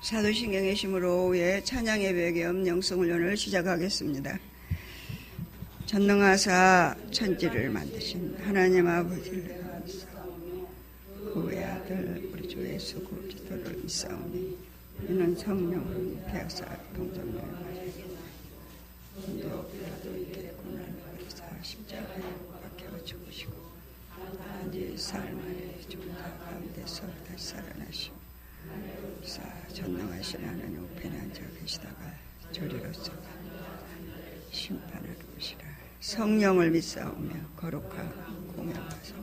사도신경의 힘으로 오후에 찬양 예배 겸 영성훈련을 시작하겠습니다. 전능하사 천지를 만드신 하나님 아버지를 그의 아들 우리 주 예수 그리스도를 믿사오니 이는 성령을 폐하사 동정을 말하겠다. 인도하도록 고난을 받으사 십자가에 박혀 죽으시고 이제 사흘 만에 죽은 가운데서 다시 살아나시고 전능하신 하나님 우편에 앉아 계시다가 저리로서 심판을 오시라. 성령을 믿사오며 거룩하고 공평하사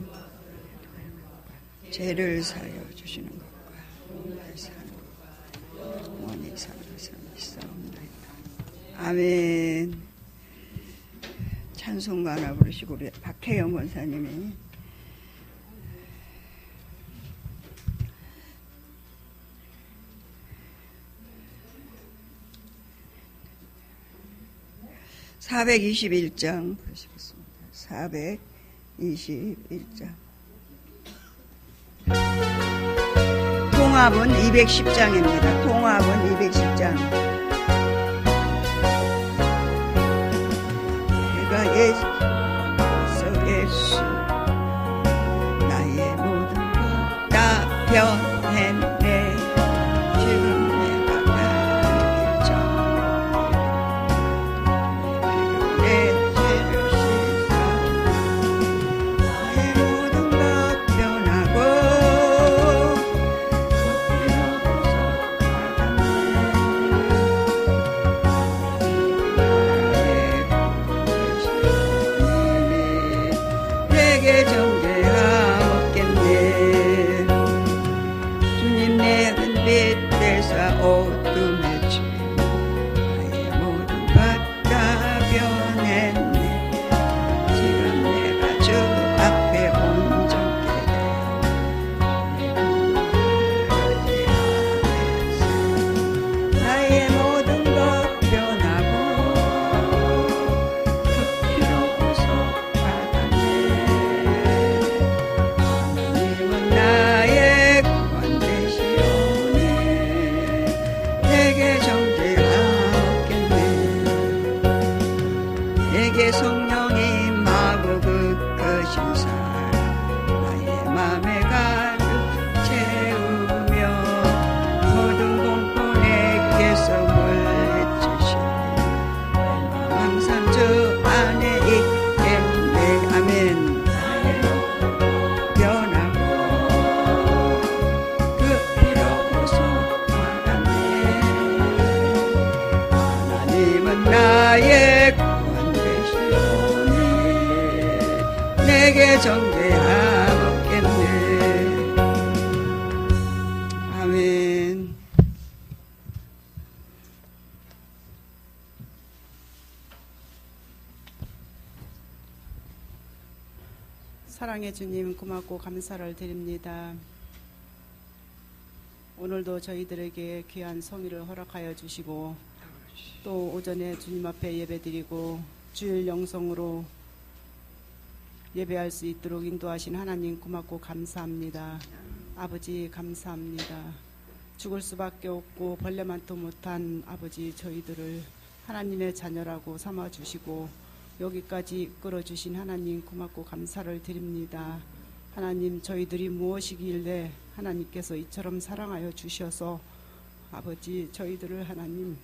죄를 사하여 주시는 것과 사는 것 원히 사는 것을 믿사옵나이다. 아멘. 찬송가 하나 부르시고 우리 박혜영 권사님이 (421장) 부르시겠습니다. 421장. 통합은 210장입니다. 통합은 210장. 내가 예수 나의 모든 것 다 변했네. 지금 내가 가는 길정 내 죄를 씻어 나의 모든 것 변하고 내게 정죄하옵겠네. 주님 내 은빛 대사 어둠의 죄 나의 모든 것 다 변했네. 지금 내가 주 앞에 온전케 나의 모든 것 변하고 그 피로 구속받았네. 하나님은 나의 구원 되시오니 내게 정죄하옵겠네. 내게 성령이 임하고 그것인 사람 나의 맘에 가득 채우며 모든 공포 내게서 물리치시니 내 맘 항상 주 안에 있겠네. 아멘. 나의 변하고 그 피로 구속받았네. 하나님은 나의 구원 되시오니 내게 정죄하옵겠네. 아멘. 사랑의 주님 고맙고 감사를 드립니다. 오늘도 저희들에게 귀한 성의를 허락하여 주시고 또 오전에 주님 앞에 예배드리고 주일 영성으로 예배할 수 있도록 인도하신 하나님 고맙고 감사합니다. 아버지 감사합니다. 죽을 수밖에 없고 벌레만도 못한 아버지 저희들을 하나님의 자녀라고 삼아주시고 여기까지 이끌어주신 하나님 고맙고 감사를 드립니다. 하나님 저희들이 무엇이길래 하나님께서 이처럼 사랑하여 주셔서 아버지 저희들을 하나님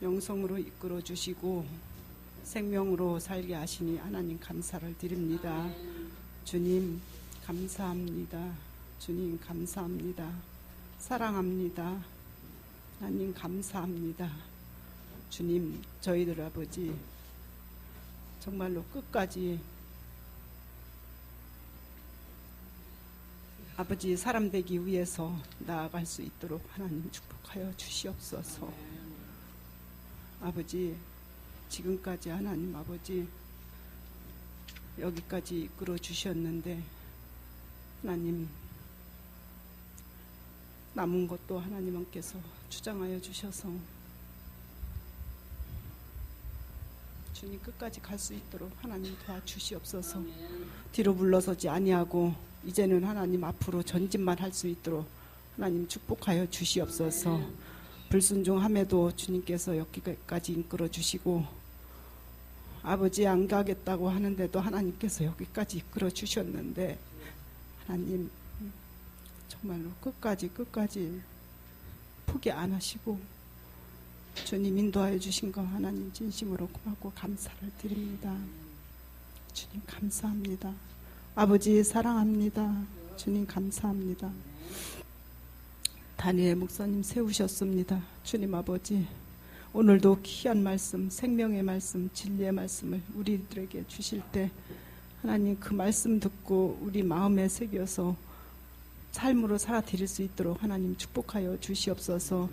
영성으로 이끌어 주시고 생명으로 살게 하시니 하나님 감사를 드립니다. 주님 감사합니다. 주님 감사합니다. 사랑합니다. 하나님 감사합니다. 주님 저희들 아버지 정말로 끝까지 아버지 사람 되기 위해서 나아갈 수 있도록 하나님 축복하여 주시옵소서. 아버지 지금까지 하나님 아버지 여기까지 이끌어 주셨는데 하나님 남은 것도 하나님께서 주장하여 주셔서 주님 끝까지 갈 수 있도록 하나님 도와주시옵소서. 뒤로 물러서지 아니하고 이제는 하나님 앞으로 전진만 할 수 있도록 하나님 축복하여 주시옵소서. 불순종함에도 주님께서 여기까지 이끌어 주시고, 아버지 안 가겠다고 하는데도 하나님께서 여기까지 이끌어 주셨는데, 하나님 정말로 끝까지 포기 안 하시고 주님 인도하여 주신 거 하나님 진심으로 고맙고 감사를 드립니다. 주님 감사합니다. 아버지 사랑합니다. 주님 감사합니다. 다니엘 목사님 세우셨습니다. 주님 아버지, 오늘도 귀한 말씀, 생명의 말씀, 진리의 말씀을 우리들에게 주실 때 하나님 그 말씀 듣고 우리 마음에 새겨서 삶으로 살아드릴 수 있도록 하나님 축복하여 주시옵소서.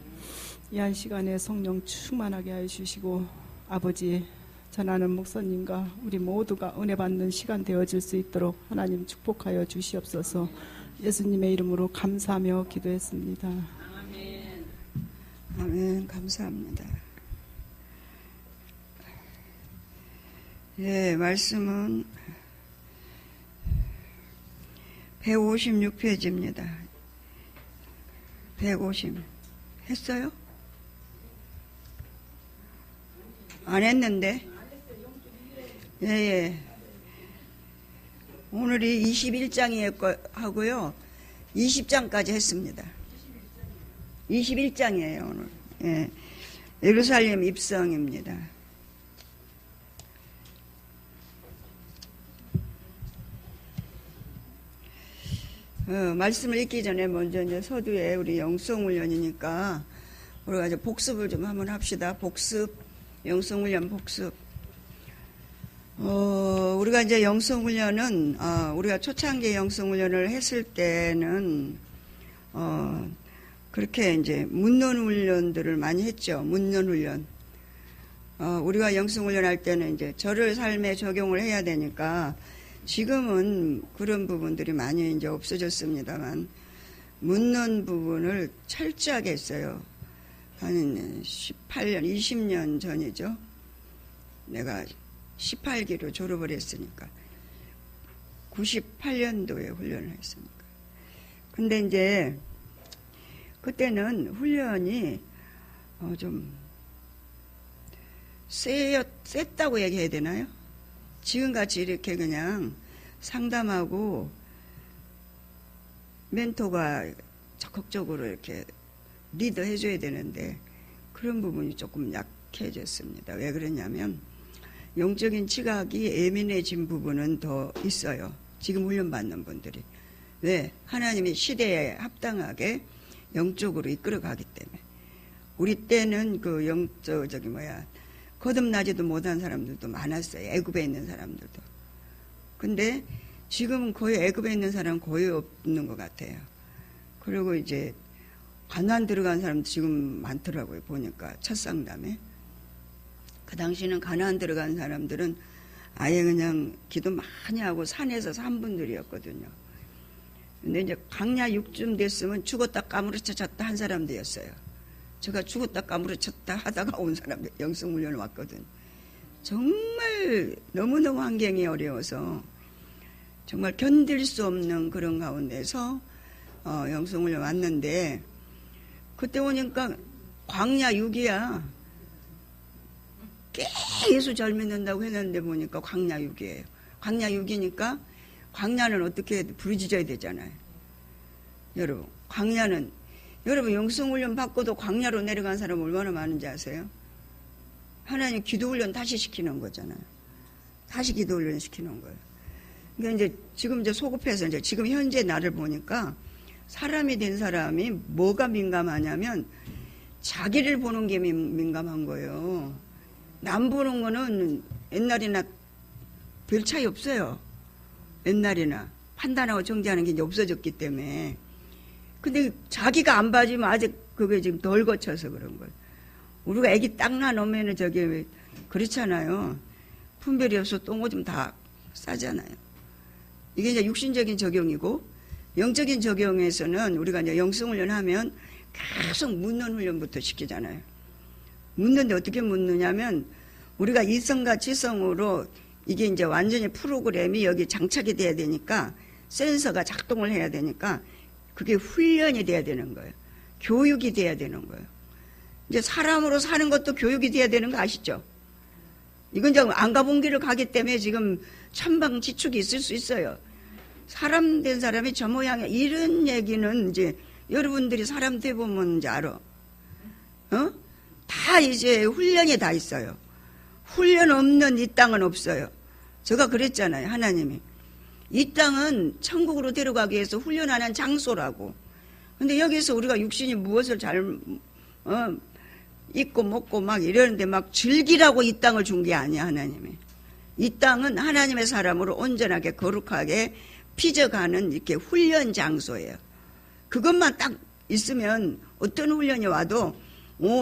이 한 시간에 성령 충만하게 하여 주시고, 아버지 전하는 목사님과 우리 모두가 은혜 받는 시간 되어질 수 있도록 하나님 축복하여 주시옵소서. 예수님의 이름으로 감사하며 기도했습니다. 아멘. 아멘. 감사합니다. 예, 말씀은 156페이지입니다. 150. 했어요? 안 했는데? 예, 예. 오늘이 21장이고요. 20장까지 했습니다. 21장이에요, 오늘. 예. 예루살렘 입성입니다. 말씀을 읽기 전에 먼저 이제 서두에 우리 영성훈련이니까 우리가 이제 복습을 좀 한번 합시다. 복습, 영성훈련 복습. 우리가 이제 영성훈련은, 우리가 초창기 영성훈련을 했을 때는, 그렇게 이제 문론훈련들을 많이 했죠. 문론훈련. 우리가 영성훈련 할 때는 이제 절을 삶에 적용을 해야 되니까 지금은 그런 부분들이 많이 이제 없어졌습니다만 문론 부분을 철저하게 했어요. 한 18년, 20년 전이죠. 내가 18기로 졸업을 했으니까 98년도에 훈련을 했으니까. 근데 이제 그때는 훈련이 좀 셌다고 얘기해야 되나요? 지금같이 이렇게 그냥 상담하고 멘토가 적극적으로 이렇게 리더 해줘야 되는데 그런 부분이 조금 약해졌습니다. 왜 그러냐면 영적인 지각이 예민해진 부분은 더 있어요. 지금 훈련받는 분들이. 왜? 하나님이 시대에 합당하게 영적으로 이끌어가기 때문에. 우리 때는 그 거듭나지도 못한 사람들도 많았어요. 애굽에 있는 사람들도. 근데 지금은 거의 애굽에 있는 사람은 거의 없는 것 같아요. 그리고 이제 가나안 들어간 사람도 지금 많더라고요. 보니까 첫 상담에. 그 당시는 가나안 들어간 사람들은 아예 그냥 기도 많이 하고 산에서 산 분들이었거든요. 근데 이제 광야 6쯤 됐으면 죽었다 까무러쳤다 한 사람들이었어요. 제가 죽었다 까무러쳤다 하다가 온 사람들 영성훈련을 왔거든. 정말 너무너무 환경이 어려워서 정말 견딜 수 없는 그런 가운데서 영성훈련 왔는데 그때 오니까 광야 6이야. 계속 절 믿는다고 했는데 보니까 광야 6이에요. 광야 6이니까 광야는 어떻게 부르짖어야 되잖아요. 여러분 광야는 여러분 영성훈련 받고도 광야로 내려간 사람 얼마나 많은지 아세요? 하나님 기도훈련 다시 시키는 거잖아요. 다시 기도훈련 시키는 거예요. 그러니까 이제 지금 이제 소급해서 이제 지금 현재 나를 보니까 사람이 된 사람이 뭐가 민감하냐면 자기를 보는 게 민감한 거예요. 남 보는 거는 옛날이나 별 차이 없어요. 옛날이나 판단하고 정죄하는 게 이제 없어졌기 때문에. 근데 자기가 안 봐주면 아직 그게 지금 덜 거쳐서 그런 거예요. 우리가 애기 딱 낳으면은 저기 그렇잖아요. 분별이 없어 똥오줌 다 싸잖아요. 이게 이제 육신적인 적용이고 영적인 적용에서는 우리가 이제 영성훈련 하면 계속 묻는 훈련부터 시키잖아요. 묻는데 어떻게 묻느냐면 우리가 이성과 지성으로 이게 이제 완전히 프로그램이 여기 장착이 돼야 되니까 센서가 작동을 해야 되니까 그게 훈련이 돼야 되는 거예요. 교육이 돼야 되는 거예요. 이제 사람으로 사는 것도 교육이 돼야 되는 거 아시죠? 이건 이제 안 가본 길을 가기 때문에 지금 천방지축이 있을 수 있어요. 사람 된 사람이 저 모양이야. 이런 얘기는 이제 여러분들이 사람 돼 보면 이제 알아. 다 이제 훈련이 다 있어요. 훈련 없는 이 땅은 없어요. 제가 그랬잖아요. 하나님이. 이 땅은 천국으로 데려가기 위해서 훈련하는 장소라고. 근데 여기서 우리가 육신이 무엇을 입고 먹고 막 이러는데 막 즐기라고 이 땅을 준 게 아니야, 하나님이. 이 땅은 하나님의 사람으로 온전하게 거룩하게 빚어가는 이렇게 훈련 장소예요. 그것만 딱 있으면 어떤 훈련이 와도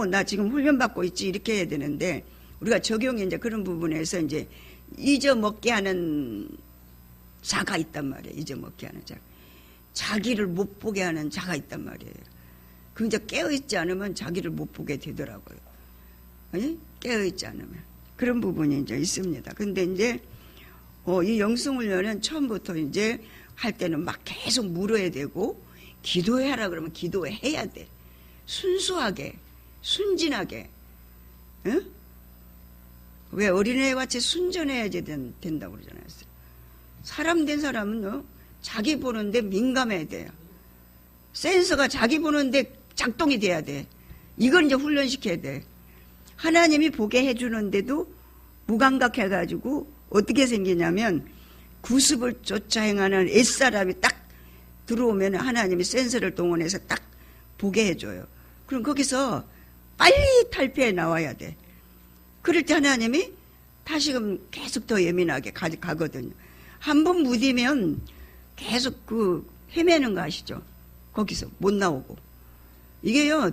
나 지금 훈련받고 있지 이렇게 해야 되는데 우리가 적용이 이제 그런 부분에서 이제 잊어먹게 하는 자가 있단 말이에요. 잊어먹게 하는 자. 자기를 못 보게 하는 자가 있단 말이에요. 그 이제 깨어있지 않으면 자기를 못 보게 되더라고요. 깨어있지 않으면. 그런 부분이 이제 있습니다. 근데 이제, 이 영성훈련은 처음부터 이제 할 때는 막 계속 물어야 되고, 기도해라 그러면 기도해야 돼. 순수하게, 순진하게. 응? 왜 어린애 같이 순전해야지 된다고 그러잖아요. 사람 된 사람은 자기 보는데 민감해야 돼요. 센서가 자기 보는데 작동이 돼야 돼. 이걸 이제 훈련시켜야 돼. 하나님이 보게 해주는데도 무감각해가지고 어떻게 생기냐면 구습을 쫓아 행하는 옛사람이 딱 들어오면 하나님이 센서를 동원해서 딱 보게 해줘요. 그럼 거기서 빨리 탈피해 나와야 돼. 그럴 때 하나님이 다시금 계속 더 예민하게 가거든요. 한 번 무디면 계속 헤매는 거 아시죠? 거기서 못 나오고. 이게요,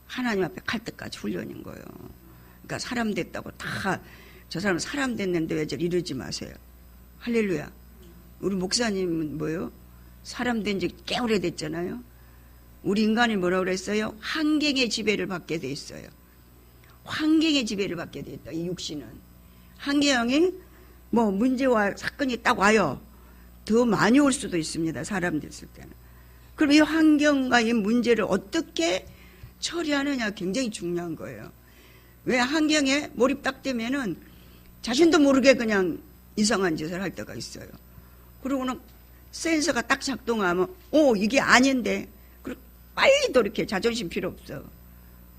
하나님 앞에 갈 때까지 훈련인 거예요. 그러니까 사람 됐다고 저 사람 사람 됐는데 왜 저리 이러지 마세요. 할렐루야. 우리 목사님은 뭐예요? 사람 된 지 꽤 오래됐잖아요. 우리 인간이 뭐라고 그랬어요? 환경의 지배를 받게 돼 있어요. 환경의 지배를 받게 돼 있다. 이 육신은. 환경이 문제와 사건이 딱 와요. 더 많이 올 수도 있습니다. 사람 됐을 때는. 그럼 이 환경과 이 문제를 어떻게 처리하느냐 굉장히 중요한 거예요. 왜 환경에 몰입 딱 되면은 자신도 모르게 그냥 이상한 짓을 할 때가 있어요. 그러고는 센서가 딱 작동하면 이게 아닌데 그리고 빨리 돌이켜. 자존심 필요 없어.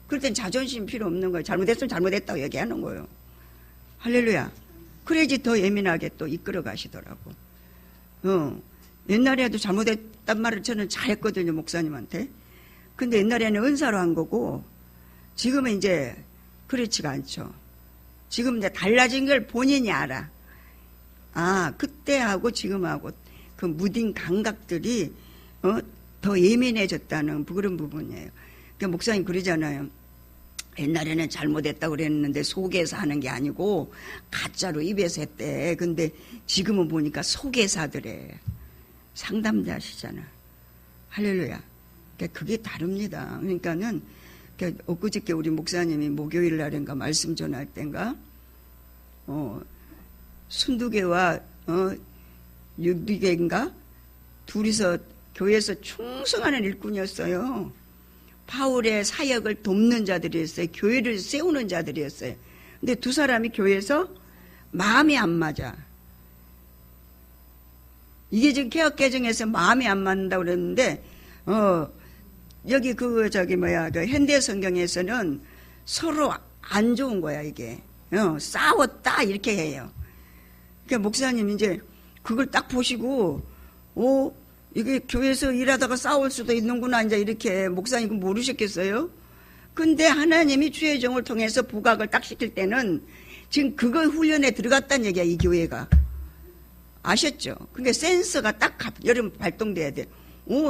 그럴 땐 자존심 필요 없는 거예요. 잘못했으면 잘못했다고 얘기하는 거예요. 할렐루야. 그래야지 더 예민하게 또 이끌어 가시더라고. 옛날에도 잘못했단 말을 저는 잘했거든요, 목사님한테. 근데 옛날에는 은사로 한 거고, 지금은 이제 그렇지가 않죠. 지금 이제 달라진 걸 본인이 알아. 그때하고 지금하고 그 무딘 감각들이, 더 예민해졌다는 그런 부분이에요. 그러니까 목사님 그러잖아요. 옛날에는 잘못했다고 그랬는데 속에서 하는 게 아니고 가짜로 입에서 했대. 근데 지금은 보니까 속에서 하더래. 상담자시잖아. 할렐루야. 그러니까 그게 다릅니다. 그러니까는 엊그저께 우리 목사님이 목요일 날인가 말씀 전할 땐가 순두개와 육두개인가 둘이서 교회에서 충성하는 일꾼이었어요. 바울의 사역을 돕는 자들이었어요. 교회를 세우는 자들이었어요. 근데 두 사람이 교회에서 마음이 안 맞아. 이게 지금 개혁개정에서 마음이 안 맞는다고 그랬는데, 여기 그 현대 성경에서는 서로 안 좋은 거야, 이게. 싸웠다, 이렇게 해요. 그러니까 목사님 이제 그걸 딱 보시고, 이게 교회에서 일하다가 싸울 수도 있는구나, 이제 이렇게 목사님 모르셨겠어요? 근데 하나님이 주의 종을 통해서 부각을 딱 시킬 때는 지금 그거 훈련에 들어갔다는 얘기야, 이 교회가. 아셨죠? 그러니까 센서가 딱 여름 발동돼야 돼.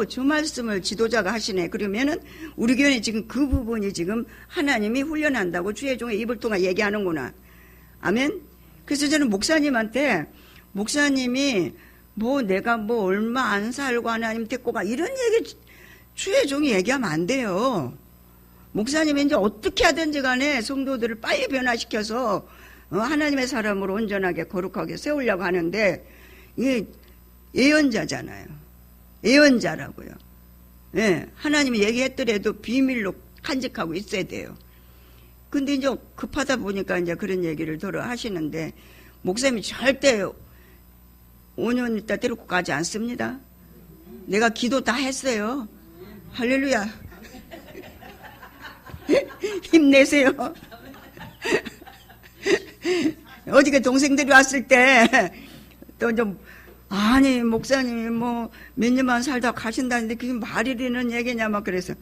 저 말씀을 지도자가 하시네. 그러면은 우리 교회는 지금 그 부분이 지금 하나님이 훈련한다고 주의 종의 입을 통해 얘기하는구나. 아멘? 그래서 저는 목사님한테 목사님이 내가 얼마 안 살고 하나님 데리고 가 이런 얘기 주의 종이 얘기하면 안 돼요. 목사님이 이제 어떻게 하든지 간에 성도들을 빨리 변화시켜서 하나님의 사람으로 온전하게 거룩하게 세우려고 하는데 예언자잖아요. 예언자라고요. 예, 하나님이 얘기했더라도 비밀로 간직하고 있어야 돼요. 근데 이제 급하다 보니까 이제 그런 얘기를 들어 하시는데, 목사님이 절대 5년 있다 데리고 가지 않습니다. 내가 기도 다 했어요. 할렐루야. 힘내세요. 어저께 동생들이 왔을 때 또 좀 아니 목사님이 뭐 몇 년만 살다 가신다는데 그게 말이 되는 얘기냐 막 그래서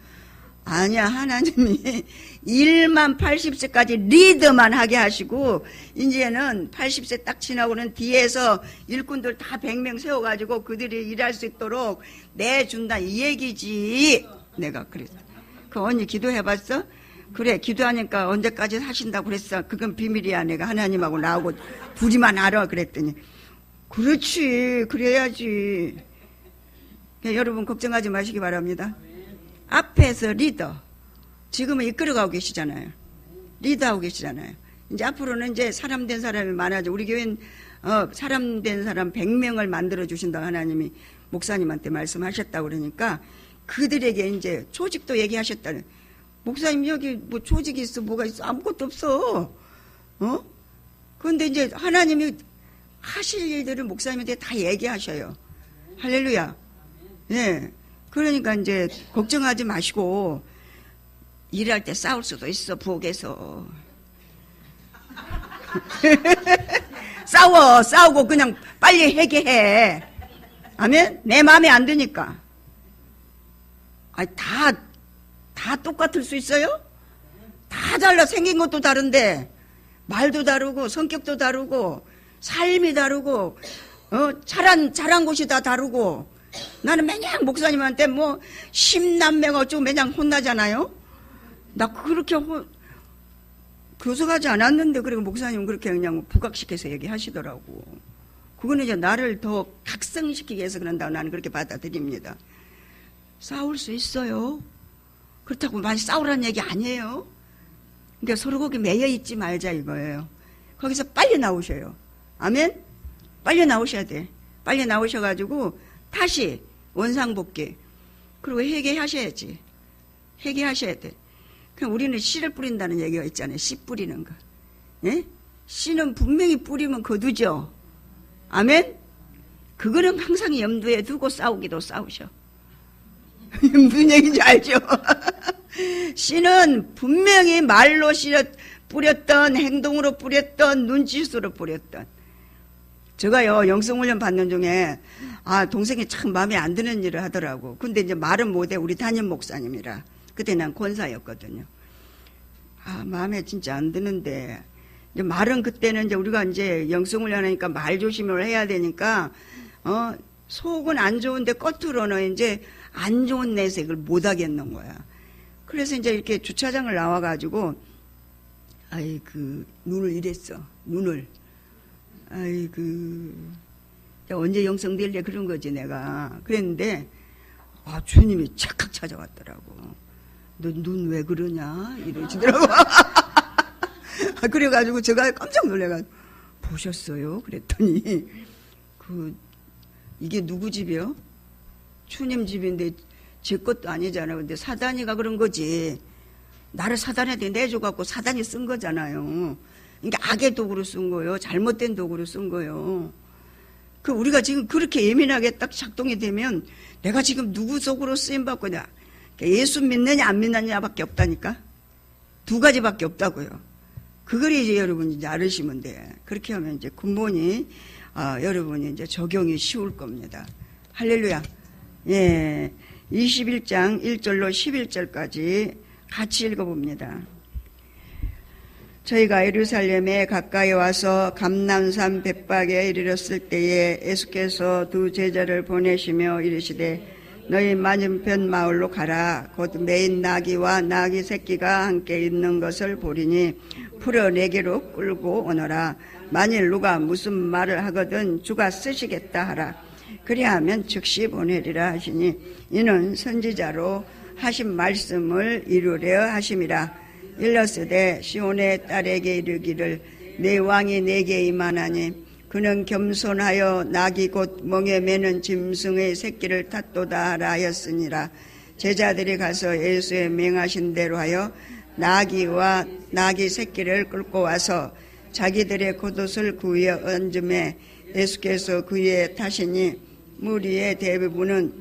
아니야, 하나님이 1만 80세까지 리더만 하게 하시고 이제는 80세 딱 지나고는 뒤에서 일꾼들 다 100명 세워가지고 그들이 일할 수 있도록 내준다 이 얘기지. 내가 그랬어. 그 언니 기도해봤어? 그래, 기도하니까 언제까지 사신다고 그랬어. 그건 비밀이야. 내가 하나님하고 나하고 둘이만 알아. 그랬더니 그렇지, 그래야지. 여러분 걱정하지 마시기 바랍니다. 앞에서 리더, 지금은 이끌어가고 계시잖아요. 리더하고 계시잖아요. 이제 앞으로는 이제 사람 된 사람이 많아져. 우리 교회는 사람 된 사람 100명을 만들어 주신다고 하나님이 목사님한테 말씀하셨다고 그러니까 그들에게 이제 조직도 얘기하셨다는. 목사님 여기 뭐 조직이 있어 뭐가 있어 아무것도 없어. 그런데 이제 하나님이 하실 일들을 목사님한테 다 얘기하셔요. 할렐루야. 네. 그러니까 이제 걱정하지 마시고 일할 때 싸울 수도 있어. 부엌에서 싸우고 그냥 빨리 해결해. 아멘. 내 마음에 안 드니까. 아니 다 똑같을 수 있어요? 다 달라. 생긴 것도 다른데 말도 다르고 성격도 다르고 삶이 다르고 자란 곳이 다 다르고. 나는 매냥 목사님한테 뭐 10남매가 어쩌고 매냥 혼나잖아요. 나 그렇게 교섭하지 않았는데 그리고 목사님은 그렇게 그냥 부각시켜서 얘기하시더라고. 그거는 이제 나를 더 각성시키기 위해서 그런다고 나는 그렇게 받아들입니다. 싸울 수 있어요. 그렇다고 많이 싸우라는 얘기 아니에요. 그러니까 서로 거기 매여 있지 말자 이거예요. 거기서 빨리 나오셔요. 아멘? 빨리 나오셔야 돼. 빨리 나오셔가지고 다시 원상복귀. 그리고 회개하셔야지. 회개하셔야 돼. 그럼 우리는 씨를 뿌린다는 얘기가 있잖아요. 씨 뿌리는 거. 예? 씨는 분명히 뿌리면 거두죠. 아멘? 그거는 항상 염두에 두고 싸우기도 싸우셔. 무슨 얘기인지 알죠? 씨는 분명히 말로 뿌렸던, 행동으로 뿌렸던, 눈짓으로 뿌렸던. 제가요, 영성훈련 받는 중에, 동생이 참 마음에 안 드는 일을 하더라고. 근데 이제 말은 못해. 우리 담임 목사님이라. 그때 난 권사였거든요. 마음에 진짜 안 드는데. 이제 말은 그때는 이제 우리가 이제 영성훈련 하니까 말 조심을 해야 되니까, 속은 안 좋은데 겉으로는 이제 안 좋은 내색을 못 하겠는 거야. 그래서 이제 이렇게 주차장을 나와가지고, 눈을 이랬어. 눈을. 언제 영성될래 그런 거지 내가. 그랬는데 주님이 착각 찾아왔더라고. 너 눈 왜 그러냐 이러시더라고. 그래가지고 제가 깜짝 놀래가지고 보셨어요? 그랬더니 이게 누구 집이요? 주님 집인데 제 것도 아니잖아요. 근데 사단이가 그런 거지. 나를 사단한테 내줘갖고 사단이 쓴 거잖아요. 그러니까 악의 도구로 쓴 거예요. 잘못된 도구로 쓴 거예요. 우리가 지금 그렇게 예민하게 딱 작동이 되면 내가 지금 누구 속으로 쓰임받고 예수 믿느냐 안 믿느냐밖에 없다니까. 두 가지밖에 없다고요. 그걸 이제 여러분이 이제 알으시면 돼. 그렇게 하면 이제 근본이 여러분이 이제 적용이 쉬울 겁니다. 할렐루야. 예. 21장 1절로 11절까지 같이 읽어봅니다. 저희가 예루살렘에 가까이 와서 감람산 벳박에 이르렀을 때에 예수께서 두 제자를 보내시며 이르시되 너희 맞은편 마을로 가라. 곧 매인 나귀와 나귀 새끼가 함께 있는 것을 보리니 풀어 내게로 끌고 오너라. 만일 누가 무슨 말을 하거든 주가 쓰시겠다 하라. 그리하면 즉시 보내리라 하시니 이는 선지자로 하신 말씀을 이루려 하심이라. 일러스되 시온의 딸에게 이르기를 내 왕이 내게 임하나니 그는 겸손하여 낙이 곧 멍에 매는 짐승의 새끼를 탓도다 하라 하였으니라. 제자들이 가서 예수의 명하신 대로 하여 나귀와 나귀 새끼를 끌고 와서 자기들의 겉옷을 그 위에 얹음에 예수께서 그 위에 타시니 무리의 대부분은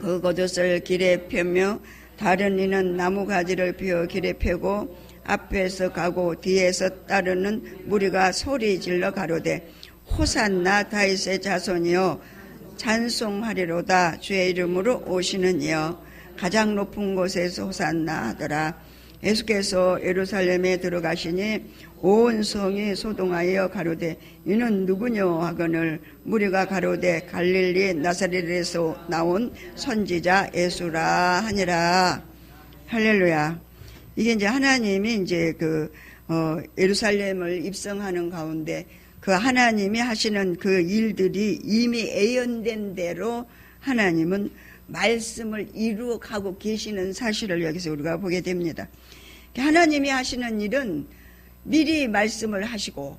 그 겉옷을 길에 펴며 다른 이는 나무 가지를 피워 길에 펴고 앞에서 가고 뒤에서 따르는 무리가 소리 질러 가로되 호산나 다윗의 자손이여 찬송하리로다 주의 이름으로 오시는 이여 가장 높은 곳에서 호산나 하더라. 예수께서 예루살렘에 들어가시니 온 성이 소동하여 가로되 이는 누구뇨 하거늘 무리가 가로되 갈릴리 나사렛에서 나온 선지자 예수라 하니라. 할렐루야. 이게 이제 하나님이 이제 예루살렘을 입성하는 가운데 그 하나님이 하시는 그 일들이 이미 예언된 대로 하나님은 말씀을 이루어 가고 계시는 사실을 여기서 우리가 보게 됩니다. 하나님이 하시는 일은 미리 말씀을 하시고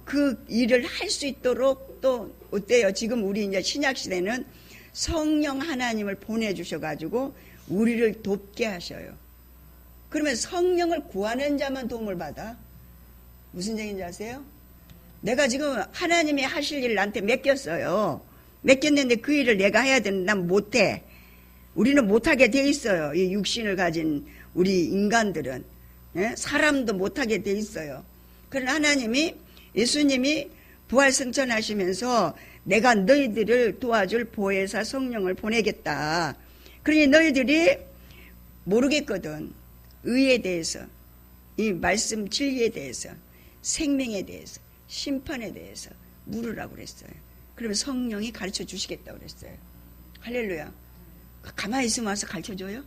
그 일을 할 수 있도록 또 어때요? 지금 우리 이제 신약 시대는 성령 하나님을 보내주셔가지고 우리를 돕게 하셔요. 그러면 성령을 구하는 자만 도움을 받아. 무슨 얘기인지 아세요? 내가 지금 하나님이 하실 일을 나한테 맡겼어요. 맡겼는데 그 일을 내가 해야 되는데 난 못해. 우리는 못하게 돼 있어요. 이 육신을 가진 우리 인간들은. 사람도 못하게 돼 있어요. 그러나 하나님이 예수님이 부활승천하시면서 내가 너희들을 도와줄 보혜사 성령을 보내겠다. 그러니 너희들이 모르겠거든. 의에 대해서, 이 말씀 진리에 대해서, 생명에 대해서, 심판에 대해서 물으라고 그랬어요. 그러면 성령이 가르쳐 주시겠다고 그랬어요. 할렐루야. 가만히 있으면 와서 가르쳐 줘요?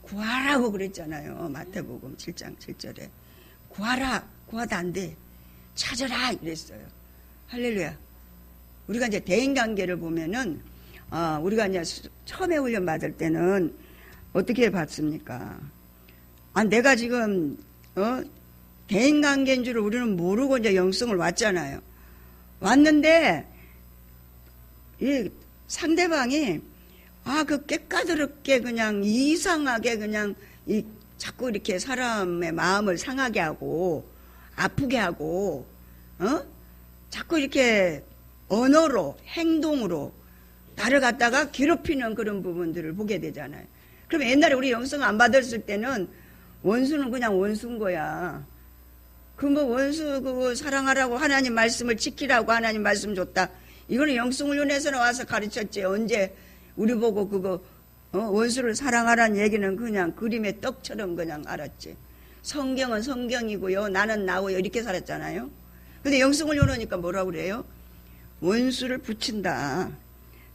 구하라고 그랬잖아요. 마태복음 7장 7절에. 구하라. 구하다 안 돼. 찾아라. 이랬어요. 할렐루야. 우리가 이제 대인관계를 보면은, 우리가 이제 처음에 훈련 받을 때는 어떻게 받습니까? 내가 지금, 대인관계인 줄 우리는 모르고 이제 영성을 왔잖아요. 왔는데, 이 상대방이, 그 깨까드럽게 그냥 이상하게 그냥 자꾸 이렇게 사람의 마음을 상하게 하고, 아프게 하고, 자꾸 이렇게 언어로, 행동으로 나를 갖다가 괴롭히는 그런 부분들을 보게 되잖아요. 그럼 옛날에 우리 영성 안 받았을 때는 원수는 그냥 원수인 거야. 원수 그거 사랑하라고 하나님 말씀을 지키라고 하나님 말씀 줬다. 이거는 영성훈련에서 나와서 가르쳤지. 언제 우리 보고 그거 원수를 사랑하라는 얘기는 그냥 그림의 떡처럼 그냥 알았지. 성경은 성경이고요. 나는 나고요. 이렇게 살았잖아요. 근데 영성훈련하니까 뭐라고 그래요? 원수를 붙인다.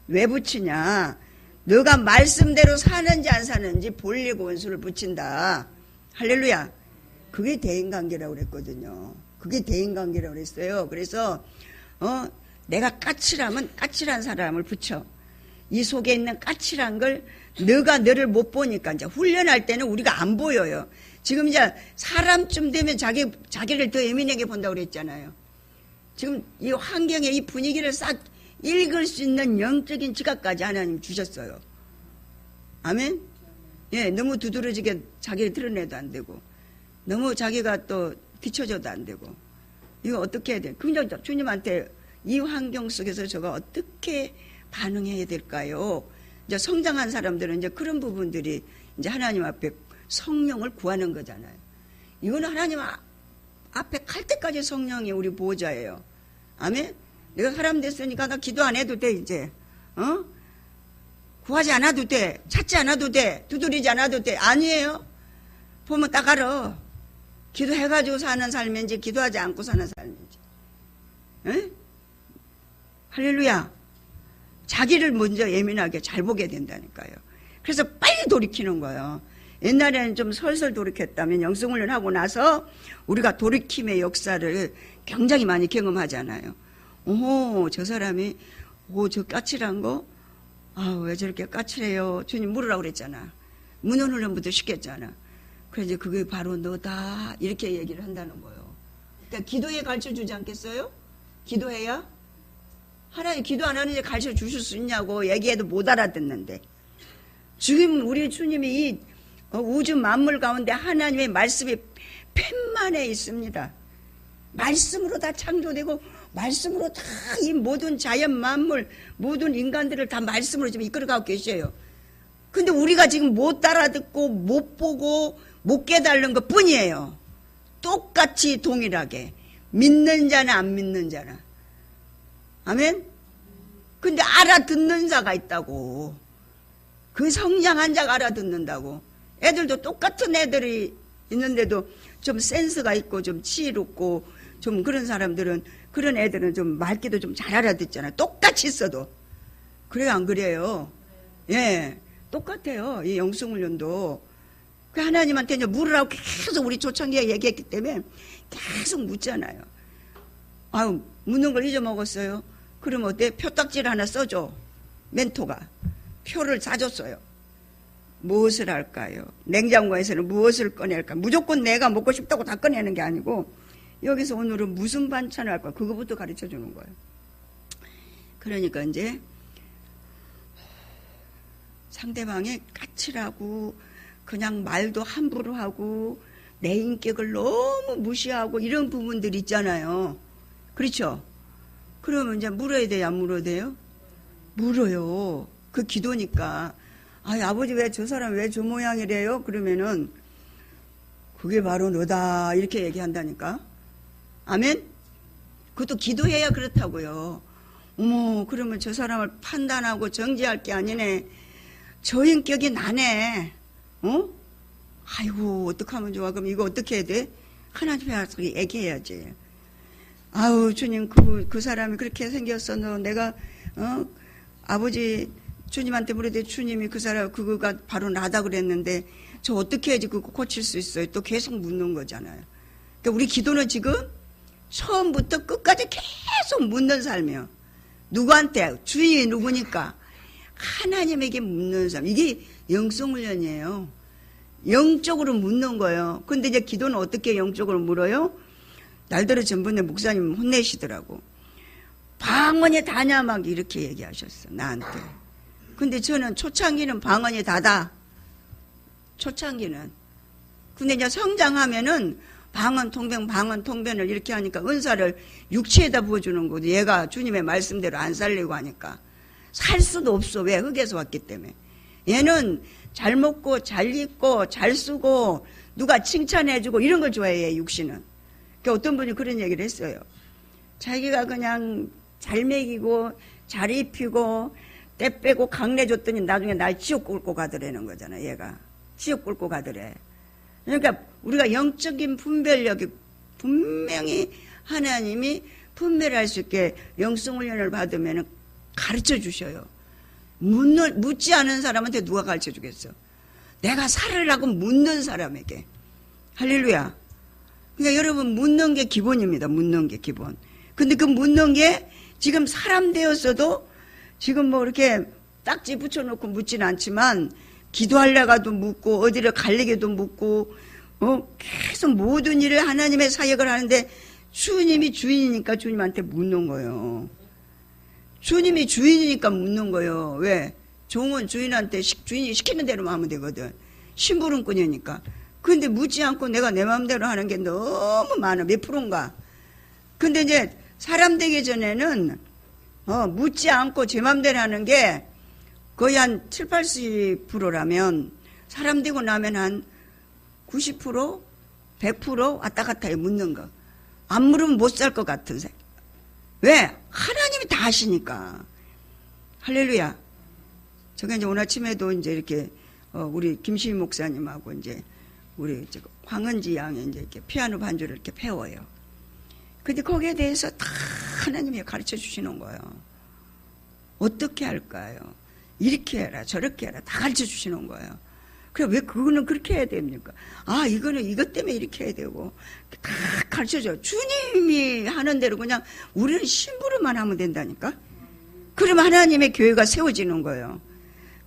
왜 붙이냐? 너가 말씀대로 사는지 안 사는지 보려고 원수를 붙인다. 할렐루야. 그게 대인관계라고 그랬거든요. 그게 대인관계라고 그랬어요. 그래서 내가 까칠하면 까칠한 사람을 붙여. 이 속에 있는 까칠한 걸 너가 너를 못 보니까 이제 훈련할 때는 우리가 안 보여요. 지금 이제 사람쯤 되면 자기를 더 예민하게 본다고 그랬잖아요. 지금 이 환경에 이 분위기를 싹 읽을 수 있는 영적인 지각까지 하나님 주셨어요. 아멘? 예, 너무 두드러지게 자기를 드러내도 안 되고, 너무 자기가 또 비춰줘도 안 되고, 이거 어떻게 해야 돼? 그냥 주님한테 이 환경 속에서 제가 어떻게 반응해야 될까요? 이제 성장한 사람들은 이제 그런 부분들이 이제 하나님 앞에 성령을 구하는 거잖아요. 이거는 하나님 앞에 갈 때까지 성령이 우리 보호자예요. 아멘? 내가 사람 됐으니까 나 기도 안 해도 돼, 이제. 구하지 않아도 돼. 찾지 않아도 돼. 두드리지 않아도 돼. 아니에요. 보면 딱 알아. 기도해가지고 사는 삶인지 기도하지 않고 사는 삶인지. 에? 할렐루야. 자기를 먼저 예민하게 잘 보게 된다니까요. 그래서 빨리 돌이키는 거예요. 옛날에는 좀 설설 돌이켰다면 영성훈련 하고 나서 우리가 돌이킴의 역사를 굉장히 많이 경험하잖아요. 저 사람이 저 까칠한 거 왜 저렇게 까칠해요? 주님 물으라고 그랬잖아. 문헌훈련부터 시켰잖아. 그래서 그게 바로 너다 이렇게 얘기를 한다는 거예요. 그러니까 기도에 가르쳐주지 않겠어요? 기도해야? 하나님 기도 안 하는지 가르쳐 주실 수 있냐고 얘기해도 못 알아듣는데. 지금 우리 주님이 이 우주 만물 가운데 하나님의 말씀이 펜만에 있습니다. 말씀으로 다 창조되고 말씀으로 다 이 모든 자연 만물 모든 인간들을 다 말씀으로 지금 이끌어가고 계셔요. 근데 우리가 지금 못 알아듣고 못 보고 못 깨달는 것 뿐이에요. 똑같이 동일하게 믿는 자나 안 믿는 자나. 아멘. 근데 알아듣는 자가 있다고. 그 성장한 자가 알아듣는다고. 애들도 똑같은 애들이 있는데도 좀 센스가 있고 좀 지혜롭고 좀 그런 사람들은 그런 애들은 좀 말귀도 좀 잘 알아듣잖아요. 똑같이 있어도. 그래요 안 그래요? 예, 똑같아요. 이 영성훈련도. 그 하나님한테 이제 물으라고 계속 우리 초창기에 얘기했기 때문에 계속 묻잖아요. 아유, 묻는 걸 잊어먹었어요. 그럼 어때? 표딱지를 하나 써줘. 멘토가. 표를 사줬어요. 무엇을 할까요? 냉장고에서는 무엇을 꺼낼까? 무조건 내가 먹고 싶다고 다 꺼내는 게 아니고 여기서 오늘은 무슨 반찬을 할까? 그거부터 가르쳐 주는 거예요. 그러니까 이제 상대방이 까칠하고 그냥 말도 함부로 하고 내 인격을 너무 무시하고 이런 부분들 있잖아요. 그렇죠? 그러면 이제 물어야 돼요? 안 물어야 돼요? 물어요. 그 기도니까. 아버지 왜 저 사람 왜 저 모양이래요? 그러면은 그게 바로 너다 이렇게 얘기한다니까. 아멘? 그것도 기도해야 그렇다고요. 어머 그러면 저 사람을 판단하고 정지할 게 아니네. 저 인격이 나네. 어? 아이고 어떡하면 좋아. 그럼 이거 어떻게 해야 돼? 하나님에 와서 얘기해야지. 아우 주님 그 사람이 그렇게 생겼어. 내가 아버지 주님한테 물어대 주님이 그 사람 그거가 바로 나다 그랬는데 저 어떻게 해야지 그거 고칠 수 있어요? 또 계속 묻는 거잖아요. 그러니까 우리 기도는 지금 처음부터 끝까지 계속 묻는 삶이에요. 누구한테? 주인이 누구니까? 하나님에게 묻는 삶. 이게 영성훈련이에요. 영적으로 묻는 거예요. 근데 이제 기도는 어떻게 영적으로 물어요? 날들은 전번에 목사님 혼내시더라고. 방언이 다냐 막 이렇게 얘기하셨어 나한테. 근데 저는 초창기는 방언이 다다. 초창기는. 근데 이제 성장하면은 방언 통변을 이렇게 하니까 은사를 육체에다 부어주는 거지. 얘가 주님의 말씀대로 안 살려고 하니까 살 수도 없어. 왜? 흙에서 왔기 때문에. 얘는 잘 먹고 잘 입고 잘 쓰고 누가 칭찬해주고 이런 걸 좋아해. 육신은. 그러니까 어떤 분이 그런 얘기를 했어요. 자기가 그냥 잘 먹이고 잘 입히고 때 빼고 강내줬더니 나중에 날 지옥 꿀고 가더라는 거잖아. 얘가 지옥 꿀고 가더래. 그러니까 우리가 영적인 분별력이 분명히 하나님이 분별할 수 있게 영성훈련을 받으면 가르쳐 주셔요. 묻지 않은 사람한테 누가 가르쳐 주겠어? 내가 살으라고 묻는 사람에게. 할렐루야. 그러니까 여러분 묻는 게 기본입니다. 묻는 게 기본. 근데 그 묻는 게 지금 사람 되었어도 지금 뭐 이렇게 딱지 붙여놓고 묻지는 않지만 기도하려가도 묻고 어디를 갈리게도 묻고 계속 모든 일을 하나님의 사역을 하는데 주님이 주인이니까 주님한테 묻는 거예요. 주님이 주인이니까 묻는 거예요. 왜? 종은 주인한테 주인이 시키는 대로만 하면 되거든. 심부름꾼이니까. 근데 묻지 않고 내가 내 마음대로 하는 게 너무 많아. 몇 프로인가? 근데 이제 사람 되기 전에는 묻지 않고 제 마음대로 하는 게 거의 한 7, 80%라면 사람 되고 나면 한 90%, 100% 왔다 갔다 해 묻는 거. 안 물으면 못 살 것 같은 생. 왜? 하나님이 다 하시니까. 할렐루야. 제가 이제 오늘 아침에도 이제 이렇게 우리 김시희 목사님하고 이제 우리 황은지 양이 이제 이렇게 피아노 반주를 이렇게 배워요. 근데 거기에 대해서 다 하나님이 가르쳐 주시는 거예요. 어떻게 할까요? 이렇게 해라, 저렇게 해라, 다 가르쳐 주시는 거예요. 그래, 왜 그거는 그렇게 해야 됩니까? 이거는 이것 때문에 이렇게 해야 되고, 다 가르쳐 줘요. 주님이 하는 대로 그냥 우리는 심부름만 하면 된다니까? 그러면 하나님의 교회가 세워지는 거예요.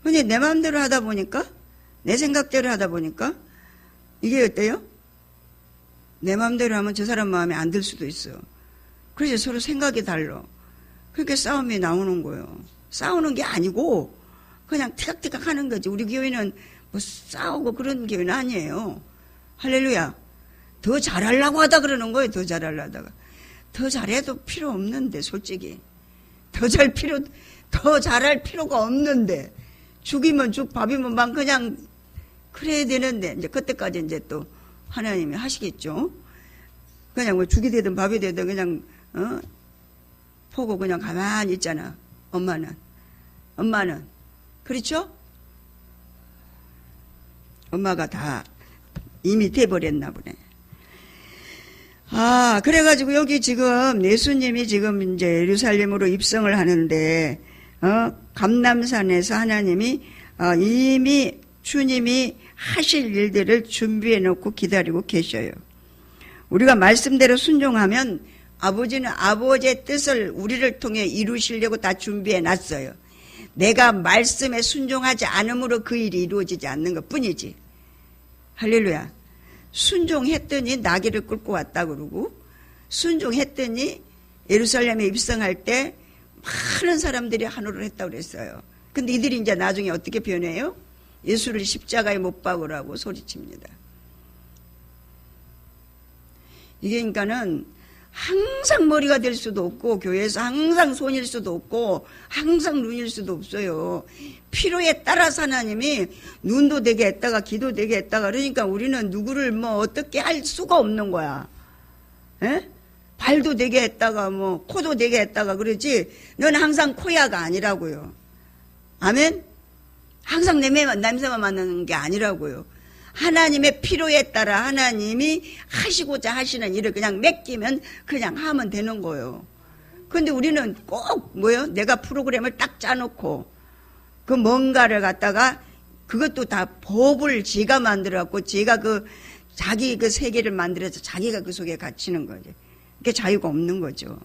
근데 내 마음대로 하다 보니까, 내 생각대로 하다 보니까, 이게 어때요? 내 마음대로 하면 저 사람 마음에 안 들 수도 있어요. 그래서 서로 생각이 달라. 그러니까 싸움이 나오는 거예요. 싸우는 게 아니고 그냥 티각티각 하는 거지. 우리 교회는 뭐 싸우고 그런 교회는 아니에요. 할렐루야. 더 잘하려고 하다 그러는 거예요. 더 잘하려다가. 더 잘해도 필요 없는데 솔직히. 더 잘할 필요가 없는데. 죽이면 죽, 밥이면 밥 그냥 그래야 되는데 이제 그때까지 이제 또 하나님이 하시겠죠. 그냥 뭐 죽이 되든 밥이 되든 그냥 보고 그냥 가만히 있잖아. 엄마는 그렇죠? 엄마가 다 이미 돼버렸나 보네. 그래가지고 여기 지금 예수님이 지금 이제 예루살렘으로 입성을 하는데 감람산에서 하나님이 이미 주님이 하실 일들을 준비해 놓고 기다리고 계셔요. 우리가 말씀대로 순종하면 아버지는 아버지의 뜻을 우리를 통해 이루시려고 다 준비해 놨어요. 내가 말씀에 순종하지 않으므로 그 일이 이루어지지 않는 것 뿐이지. 할렐루야. 순종했더니 나귀를 끌고 왔다 그러고, 순종했더니 예루살렘에 입성할 때 많은 사람들이 한호를 했다고 그랬어요. 근데 이들이 이제 나중에 어떻게 변해요? 예수를 십자가에 못 박으라고 소리칩니다. 이게 그러니까는 항상 머리가 될 수도 없고, 교회에서 항상 손일 수도 없고, 항상 눈일 수도 없어요. 필요에 따라서 하나님이 눈도 되게 했다가 귀도 되게 했다가, 그러니까 우리는 누구를 뭐 어떻게 할 수가 없는 거야. 에? 발도 되게 했다가 뭐 코도 되게 했다가 그러지, 넌 항상 코야가 아니라고요. 아멘? 항상 냄새만 맡는 게 아니라고요. 하나님의 필요에 따라 하나님이 하시고자 하시는 일을 그냥 맡기면 그냥 하면 되는 거예요. 그런데 우리는 꼭 내가 프로그램을 딱 짜놓고 그 뭔가를 갖다가 그것도 다 법을 지가 만들어갖고 지가 자기 그 세계를 만들어서 자기가 그 속에 갇히는 거지. 그게 자유가 없는 거죠.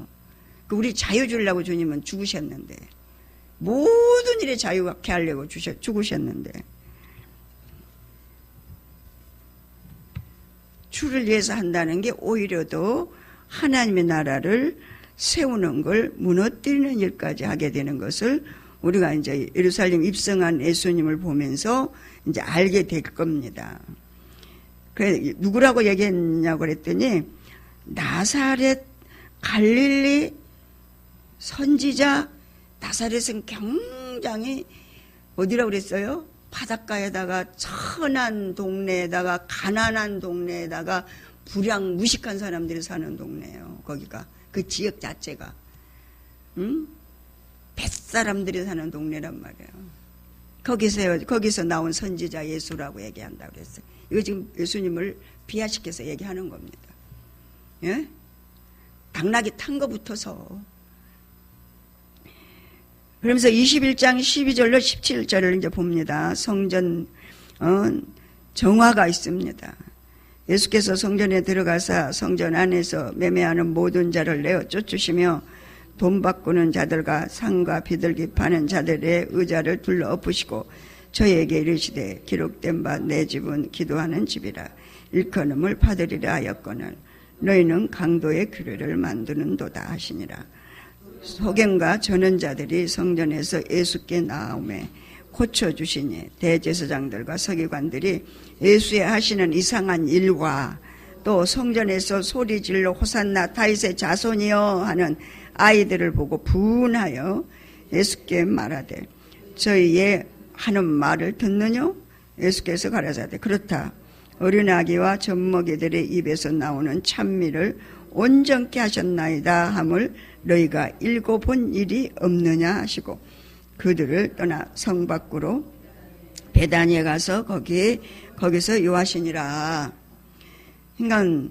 우리 자유 주려고 주님은 죽으셨는데, 모든 일에 자유롭게 하려고 죽으셨는데, 주를 위해서 한다는 게 오히려 더 하나님의 나라를 세우는 걸 무너뜨리는 일까지 하게 되는 것을 우리가 이제 예루살렘 입성한 예수님을 보면서 이제 알게 될 겁니다. 그래, 누구라고 얘기했냐고 그랬더니, 나사렛 갈릴리 선지자. 나사렛은 굉장히 어디라고 그랬어요? 바닷가에다가 천한 동네에다가 가난한 동네에다가 무식한 사람들이 사는 동네예요. 거기가 그 지역 자체가 뱃사람들이 사는 동네란 말이에요. 거기서 나온 선지자 예수라고 얘기한다고 그랬어요. 이거 지금 예수님을 비하시켜서 얘기하는 겁니다. 예? 당나귀 탄 거부터서. 그러면서 21장 12절로 17절을 이제 봅니다. 성전 정화가 있습니다. 예수께서 성전에 들어가사 성전 안에서 매매하는 모든 자를 내어 쫓으시며 돈 바꾸는 자들과 상과 비둘기 파는 자들의 의자를 둘러 엎으시고 저에게 이르시되 기록된 바 내 집은 기도하는 집이라 일컬음을 받으리라 하였거늘 너희는 강도의 규례를 만드는도다 하시니라. 소경과 전원자들이 성전에서 예수께 나오매 고쳐주시니 대제사장들과 서기관들이 예수의 하시는 이상한 일과 또 성전에서 소리질러 호산나 다윗의 자손이여 하는 아이들을 보고 분하여 예수께 말하되 저희의 하는 말을 듣느뇨? 예수께서 가라사대 그렇다. 어린아기와 젖먹이들의 입에서 나오는 찬미를 온전케 하셨나이다 함을 너희가 읽어본 일이 없느냐 하시고 그들을 떠나 성 밖으로 베다니에 가서 거기서 요하시니라. 그러니까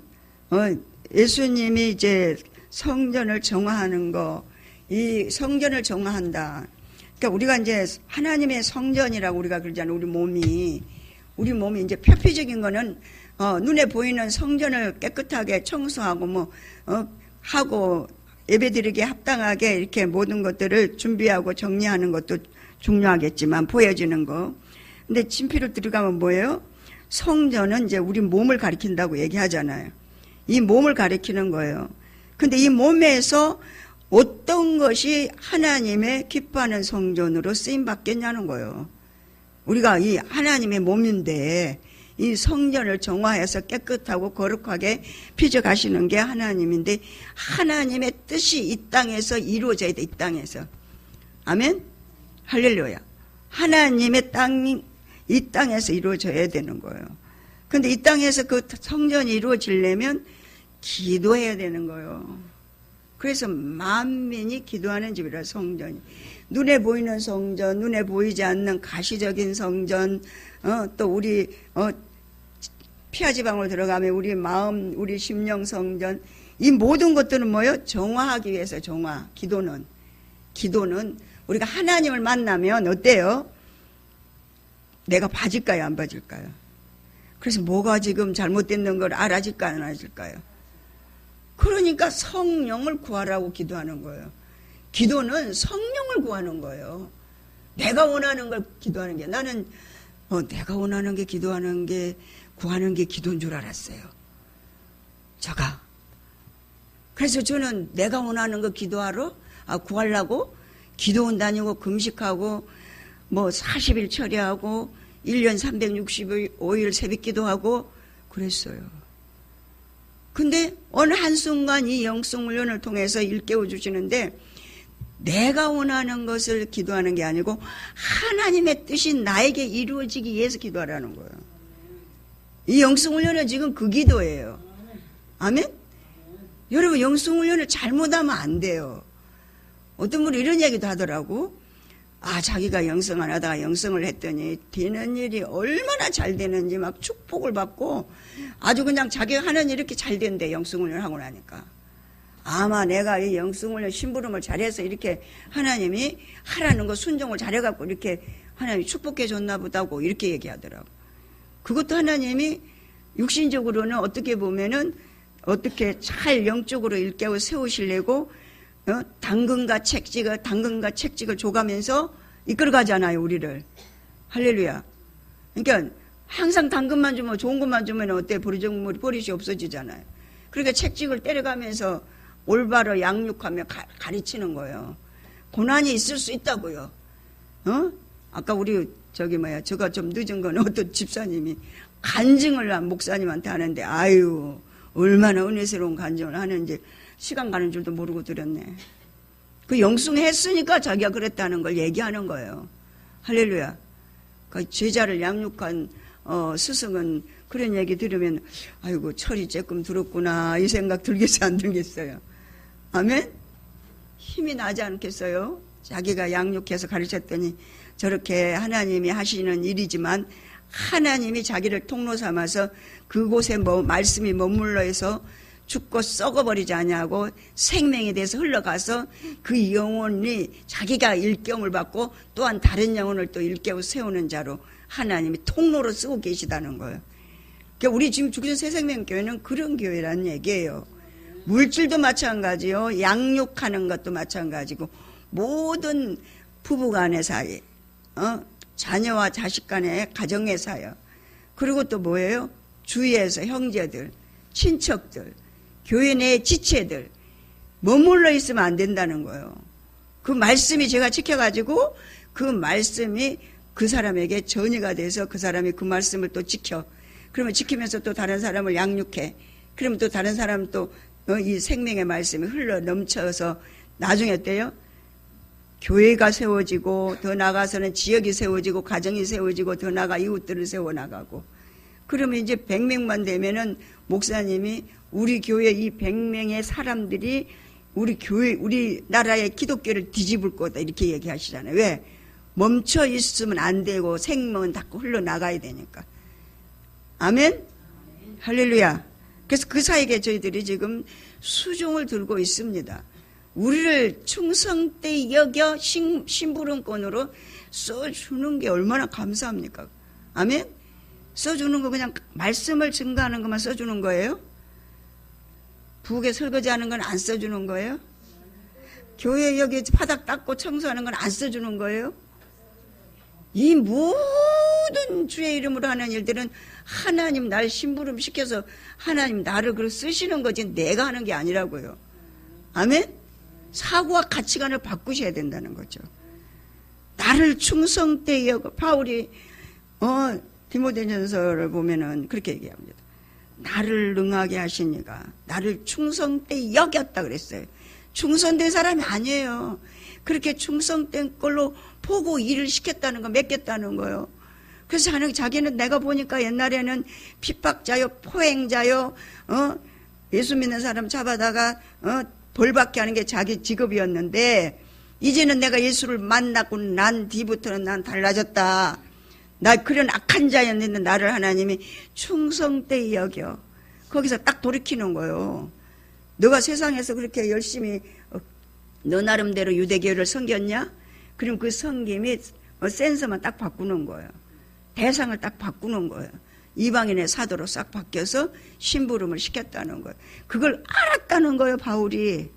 예수님이 이제 성전을 정화하는 거, 이 성전을 정화한다. 그러니까 우리가 이제 하나님의 성전이라고 우리가 그러잖아요. 우리 몸이 이제 표피적인 거는 눈에 보이는 성전을 깨끗하게 청소하고 하고 예배드리기에 합당하게 이렇게 모든 것들을 준비하고 정리하는 것도 중요하겠지만 보여지는 거. 근데 진피로 들어가면 뭐예요? 성전은 이제 우리 몸을 가리킨다고 얘기하잖아요. 이 몸을 가리키는 거예요. 근데 이 몸에서 어떤 것이 하나님의 기뻐하는 성전으로 쓰임 받겠냐는 거예요. 우리가 이 하나님의 몸인데 이 성전을 정화해서 깨끗하고 거룩하게 빚어가시는 게 하나님인데 하나님의 뜻이 이 땅에서 이루어져야 돼. 이 땅에서. 아멘. 할렐루야. 하나님의 이 땅에서 이루어져야 되는 거예요. 근데 이 땅에서 그 성전이 이루어지려면 기도해야 되는 거예요. 그래서 만민이 기도하는 집이라 성전이. 눈에 보이는 성전, 눈에 보이지 않는 가시적인 성전, 또 우리 피하지방으로 들어가면 우리 마음, 우리 심령 성전, 이 모든 것들은 뭐예요? 정화하기 위해서 정화. 기도는 우리가 하나님을 만나면 어때요? 내가 봐질까요? 안 봐질까요? 그래서 뭐가 지금 잘못됐는 걸 알아질까요? 안 알아질까요? 그러니까 성령을 구하라고 기도하는 거예요. 기도는 성령을 구하는 거예요. 내가 원하는 걸 기도하는 게, 나는 내가 원하는 게 기도하는 게, 구하는 게 기도인 줄 알았어요. 그래서 저는 내가 원하는 거 구하려고 기도원 다니고 금식하고 뭐 40일 처리하고 1년 365일 새벽 기도하고 그랬어요. 근데 어느 한순간 이 영성훈련을 통해서 일깨워 주시는데 내가 원하는 것을 기도하는 게 아니고 하나님의 뜻이 나에게 이루어지기 위해서 기도하라는 거예요. 이 영성훈련은 지금 그 기도예요. 아멘? 여러분, 영성훈련을 잘못하면 안 돼요. 어떤 분이 이런 얘기도 하더라고. 자기가 영성 안 하다가 영성을 했더니 되는 일이 얼마나 잘 되는지 막 축복을 받고 아주 그냥 자기가 하는 일이 이렇게 잘 된대. 영성훈련을 하고 나니까. 아마 내가 이 영성훈련 심부름을 잘해서 이렇게 하나님이 하라는 거 순종을 잘해갖고 이렇게 하나님이 축복해 줬나 보다고 이렇게 얘기하더라고. 그것도 하나님이 육신적으로는 어떻게 보면은 어떻게 잘 영적으로 일깨워 세우시려고 당근과 책직을 줘가면서 이끌어가잖아요, 우리를. 할렐루야. 그러니까 항상 당근만 주면, 좋은 것만 주면 어때? 버릇이 없어지잖아요. 그러니까 책직을 때려가면서 올바로 양육하며 가르치는 거예요. 고난이 있을 수 있다고요. 아까 제가 좀 늦은 건 어떤 집사님이 간증을 목사님한테 하는데, 아유, 얼마나 은혜스러운 간증을 하는지 시간 가는 줄도 모르고 들었네. 그 영성했으니까 자기가 그랬다는 걸 얘기하는 거예요. 할렐루야. 그 제자를 양육한 스승은 그런 얘기 들으면 아이고 철이 조금 들었구나 이 생각 들겠어요, 안 들겠어요? 아멘? 힘이 나지 않겠어요? 자기가 양육해서 가르쳤더니 저렇게 하나님이 하시는 일이지만 하나님이 자기를 통로 삼아서 그곳에 말씀이 머물러 있어 죽고 썩어버리지 않냐고 생명에 대해서 흘러가서 그 영혼이 자기가 일깨움을 받고 또한 다른 영혼을 또 일깨워 세우는 자로 하나님이 통로로 쓰고 계시다는 거예요. 그러니까 우리 지금 죽으신 새생명교회는 그런 교회라는 얘기예요. 물질도 마찬가지요. 양육하는 것도 마찬가지고 모든 부부간의 사이, 자녀와 자식 간의 가정의 사이, 그리고 또 뭐예요? 주위에서 형제들, 친척들, 교회 내 지체들 머물러 있으면 안 된다는 거예요. 그 말씀이 제가 지켜가지고 그 말씀이 그 사람에게 전이가 돼서 그 사람이 그 말씀을 또 지켜. 그러면 지키면서 또 다른 사람을 양육해. 그러면 또 다른 사람 또 이 생명의 말씀이 흘러 넘쳐서 나중에 때요. 교회가 세워지고 더 나아가서는 지역이 세워지고 가정이 세워지고 더 나아가 이웃들을 세워나가고 그러면 이제 100명만 되면은 목사님이 우리 교회 이 100명의 사람들이 우리 나라의 기독교를 뒤집을 거다 이렇게 얘기하시잖아요. 왜? 멈춰 있으면 안 되고 생명은 닫고 흘러나가야 되니까. 아멘? 할렐루야. 그래서 그 사이에 저희들이 지금 수종을 들고 있습니다. 우리를 충성되이 여겨 심부름권으로 써주는 게 얼마나 감사합니까? 아멘? 써주는 거 그냥 말씀을 증거하는 것만 써주는 거예요? 부엌에 설거지하는 건 안 써주는 거예요? 교회 여기 바닥 닦고 청소하는 건 안 써주는 거예요? 이 모든 주의 이름으로 하는 일들은 하나님 날 심부름 시켜서 하나님 나를 그렇게 쓰시는 거지 내가 하는 게 아니라고요. 아멘? 사고와 가치관을 바꾸셔야 된다는 거죠. 나를 충성되이 여겨. 바울이 디모데전서를 보면은 그렇게 얘기합니다. 나를 능하게 하시니가 나를 충성되이 여겼다 그랬어요. 충성된 사람이 아니에요. 그렇게 충성된 걸로 보고 일을 시켰다는 거, 맡겼다는 거예요. 그래서 자기는 내가 보니까 옛날에는 핍박자요, 포행자요, 예수 믿는 사람 잡아다가 벌받게 하는 게 자기 직업이었는데, 이제는 내가 예수를 만나고 난 뒤부터는 난 달라졌다. 나 그런 악한 자였는데 나를 하나님이 충성되이 여겨. 거기서 딱 돌이키는 거예요. 너가 세상에서 그렇게 열심히 너 나름대로 유대교를 섬겼냐? 그럼 그 섬김이 센서만 딱 바꾸는 거예요. 대상을 딱 바꾸는 거예요. 이방인의 사도로 싹 바뀌어서 심부름을 시켰다는 거예요. 그걸 알았다는 거예요, 바울이.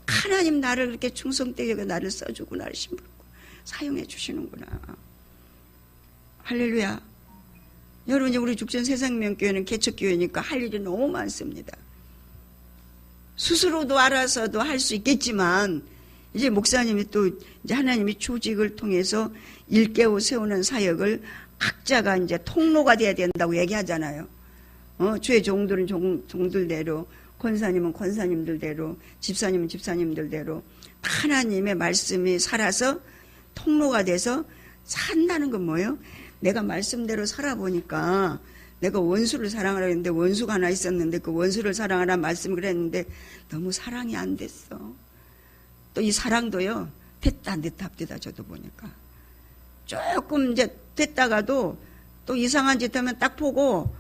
하나님 나를 그렇게 충성되게 여겨 나를 써주고 나를 심부르고 사용해 주시는구나. 할렐루야. 여러분, 이제 우리 죽전 새생명교회는 개척교회니까 할 일이 너무 많습니다. 스스로도 알아서도 할 수 있겠지만, 이제 목사님이 또 이제 하나님이 조직을 통해서 일깨워 세우는 사역을 각자가 이제 통로가 돼야 된다고 얘기하잖아요. 주의 종들은 종들대로, 권사님은 권사님들대로, 집사님은 집사님들대로 하나님의 말씀이 살아서 통로가 돼서 산다는 건 뭐예요? 내가 말씀대로 살아보니까 내가 원수를 사랑하라 했는데 원수가 하나 있었는데 그 원수를 사랑하라 말씀을 그랬는데 너무 사랑이 안 됐어. 또 이 사랑도요, 됐다 안 됐다 합디다. 저도 보니까 조금 이제 됐다가도 또 이상한 짓 하면 딱 보고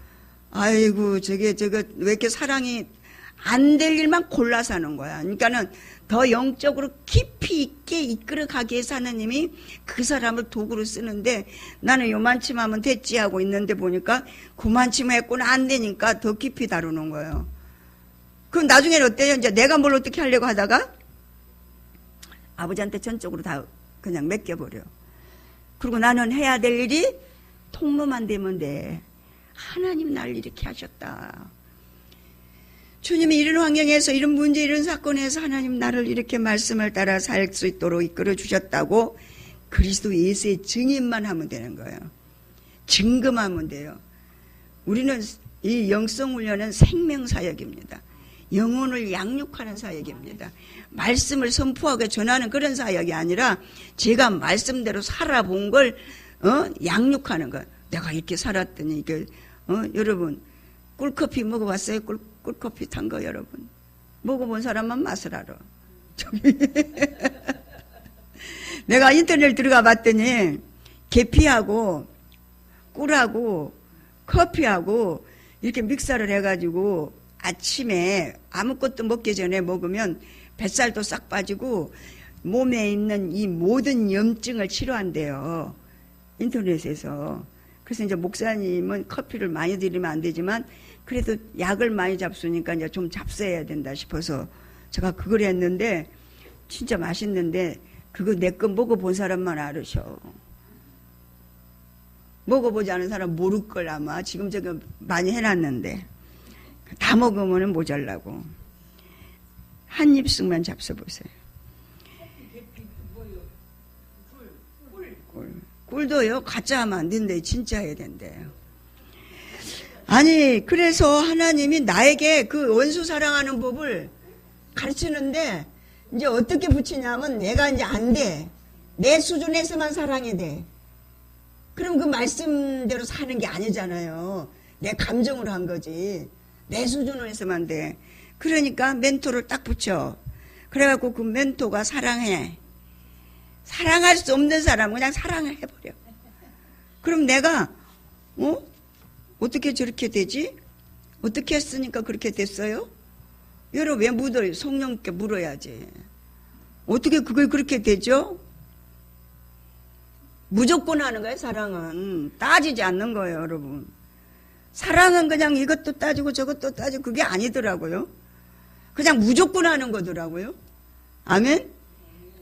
아이고 저게 왜 이렇게 사랑이 안 될 일만 골라서 하는 거야. 그러니까는 더 영적으로 깊이 있게 이끌어가기 위해서 하나님이 그 사람을 도구로 쓰는데 나는 요만큼 하면 됐지 하고 있는데 보니까 그만큼 했구나 안 되니까 더 깊이 다루는 거예요. 그럼 나중에는 어때요? 이제 내가 뭘 어떻게 하려고 하다가 아버지한테 전적으로 다 그냥 맡겨버려. 그리고 나는 해야 될 일이 통로만 되면 돼. 하나님 날 이렇게 하셨다. 주님이 이런 환경에서 이런 문제 이런 사건에서 하나님 나를 이렇게 말씀을 따라 살 수 있도록 이끌어 주셨다고 그리스도 예수의 증인만 하면 되는 거예요. 증거하면 돼요. 우리는 이 영성훈련은 생명사역입니다. 영혼을 양육하는 사역입니다. 말씀을 선포하고 전하는 그런 사역이 아니라 제가 말씀대로 살아본 걸 양육하는 거. 내가 이렇게 살았더니 이게 여러분 꿀커피 먹어봤어요? 꿀커피 탄 거 여러분 먹어본 사람만 맛을 알아. 내가 인터넷 들어가 봤더니 계피하고 꿀하고 커피하고 이렇게 믹서를 해가지고 아침에 아무것도 먹기 전에 먹으면 뱃살도 싹 빠지고 몸에 있는 이 모든 염증을 치료한대요. 인터넷에서. 그래서 이제 목사님은 커피를 많이 드리면 안 되지만 그래도 약을 많이 잡수니까 이제 좀 잡숴야 된다 싶어서 제가 그걸 했는데 진짜 맛있는데 그거 내 거 먹어본 사람만 알으셔. 먹어보지 않은 사람 모를 걸 아마. 지금 제가 많이 해놨는데 다 먹으면 모자라고. 한 입씩만 잡숴보세요. 꿀도요 가짜 하면 안 된대. 진짜 해야 된대요. 아니 그래서 하나님이 나에게 그 원수 사랑하는 법을 가르치는데 이제 어떻게 붙이냐면 내가 이제 안 돼. 내 수준에서만 사랑이 돼. 그럼 그 말씀대로 사는 게 아니잖아요. 내 감정으로 한 거지. 내 수준에서만 돼. 그러니까 멘토를 딱 붙여. 그래갖고 그 멘토가 사랑해. 사랑할 수 없는 사람은 그냥 사랑을 해버려. 그럼 내가 어떻게 저렇게 되지? 어떻게 했으니까 그렇게 됐어요? 여러분 왜 묻어요? 성령께 물어야지. 어떻게 그걸 그렇게 되죠? 무조건 하는 거예요. 사랑은 따지지 않는 거예요. 여러분 사랑은 그냥 이것도 따지고 저것도 따지고 그게 아니더라고요. 그냥 무조건 하는 거더라고요. 아멘?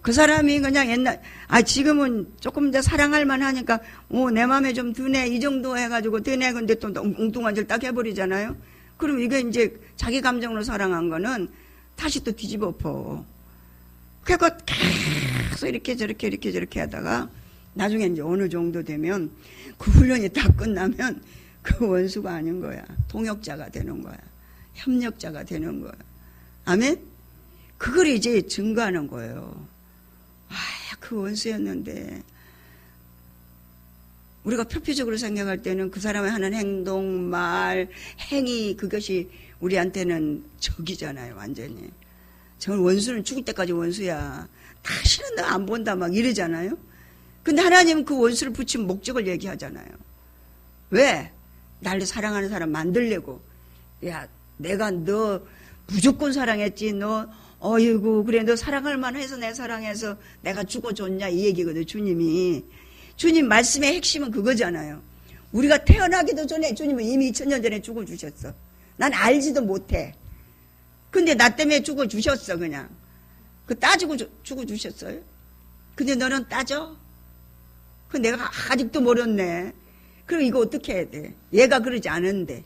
그 사람이 그냥 지금은 조금 더 사랑할 만하니까, 내 맘에 좀 드네, 이 정도 해가지고 드네, 근데 또 엉뚱한 짓 딱 해버리잖아요? 그럼 이게 이제 자기 감정으로 사랑한 거는 다시 또 뒤집어 엎어. 그래서 계속 이렇게 저렇게 하다가 나중에 이제 어느 정도 되면 그 훈련이 다 끝나면 그 원수가 아닌 거야. 동역자가 되는 거야. 협력자가 되는 거야. 아멘? 그걸 이제 증거하는 거예요. 아, 그 원수였는데 우리가 표피적으로 생각할 때는 그 사람이 하는 행동, 말, 행위 그것이 우리한테는 적이잖아요. 완전히. 저 원수는 죽을 때까지 원수야. 다시는 너 안 본다 막 이러잖아요. 근데 하나님은 그 원수를 붙인 목적을 얘기하잖아요. 왜? 나를 사랑하는 사람 만들려고. 야, 내가 너 무조건 사랑했지. 너 어이구 그래 너 사랑할 만해서 내 사랑해서 내가 죽어줬냐 이 얘기거든. 주님이. 주님 말씀의 핵심은 그거잖아요. 우리가 태어나기도 전에 주님은 이미 2000년 전에 죽어주셨어. 난 알지도 못해. 근데 나 때문에 죽어주셨어 그냥. 그 따지고 죽어주셨어요. 근데 너는 따져? 그 내가 아직도 모르네. 그럼 이거 어떻게 해야 돼? 얘가 그러지 않은데.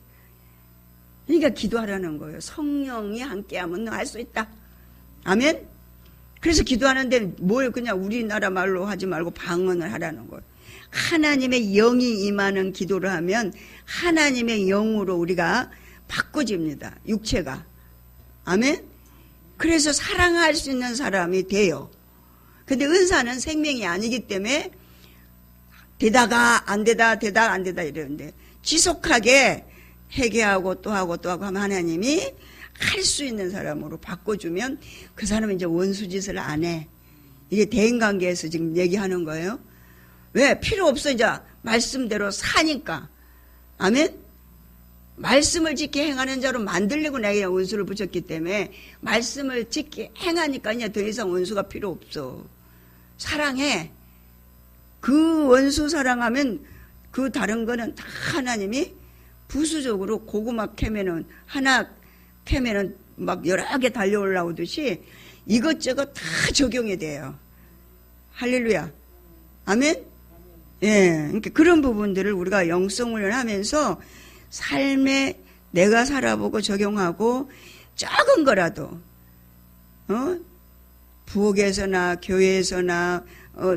그러니까 기도하라는 거예요. 성령이 함께하면 너 할 수 있다. 아멘? 그래서 기도하는데 뭘 그냥 우리나라 말로 하지 말고 방언을 하라는 거예요. 하나님의 영이 임하는 기도를 하면 하나님의 영으로 우리가 바꿔집니다. 육체가. 아멘? 그래서 사랑할 수 있는 사람이 돼요. 근데 은사는 생명이 아니기 때문에 되다가 안 되다 안 되다 이러는데 지속하게 회개하고 또 하고 하면 하나님이 할 수 있는 사람으로 바꿔주면 그 사람은 이제 원수짓을 안 해. 이게 대인관계에서 지금 얘기하는 거예요. 왜? 필요 없어. 이제 말씀대로 사니까. 아멘? 말씀을 지키 행하는 자로 만들려고 내가 원수를 붙였기 때문에 말씀을 지키 행하니까 이제 더 이상 원수가 필요 없어. 사랑해. 그 원수 사랑하면 그 다른 거는 다 하나님이 부수적으로 고구마 캐면은 하나 캐면은 막 여러 개 달려 올라오듯이 이것저것 다 적용이 돼요. 할렐루야. 아멘? 예. 그러니까 그런 부분들을 우리가 영성훈련을 하면서 삶에 내가 살아보고 적용하고 작은 거라도, 부엌에서나 교회에서나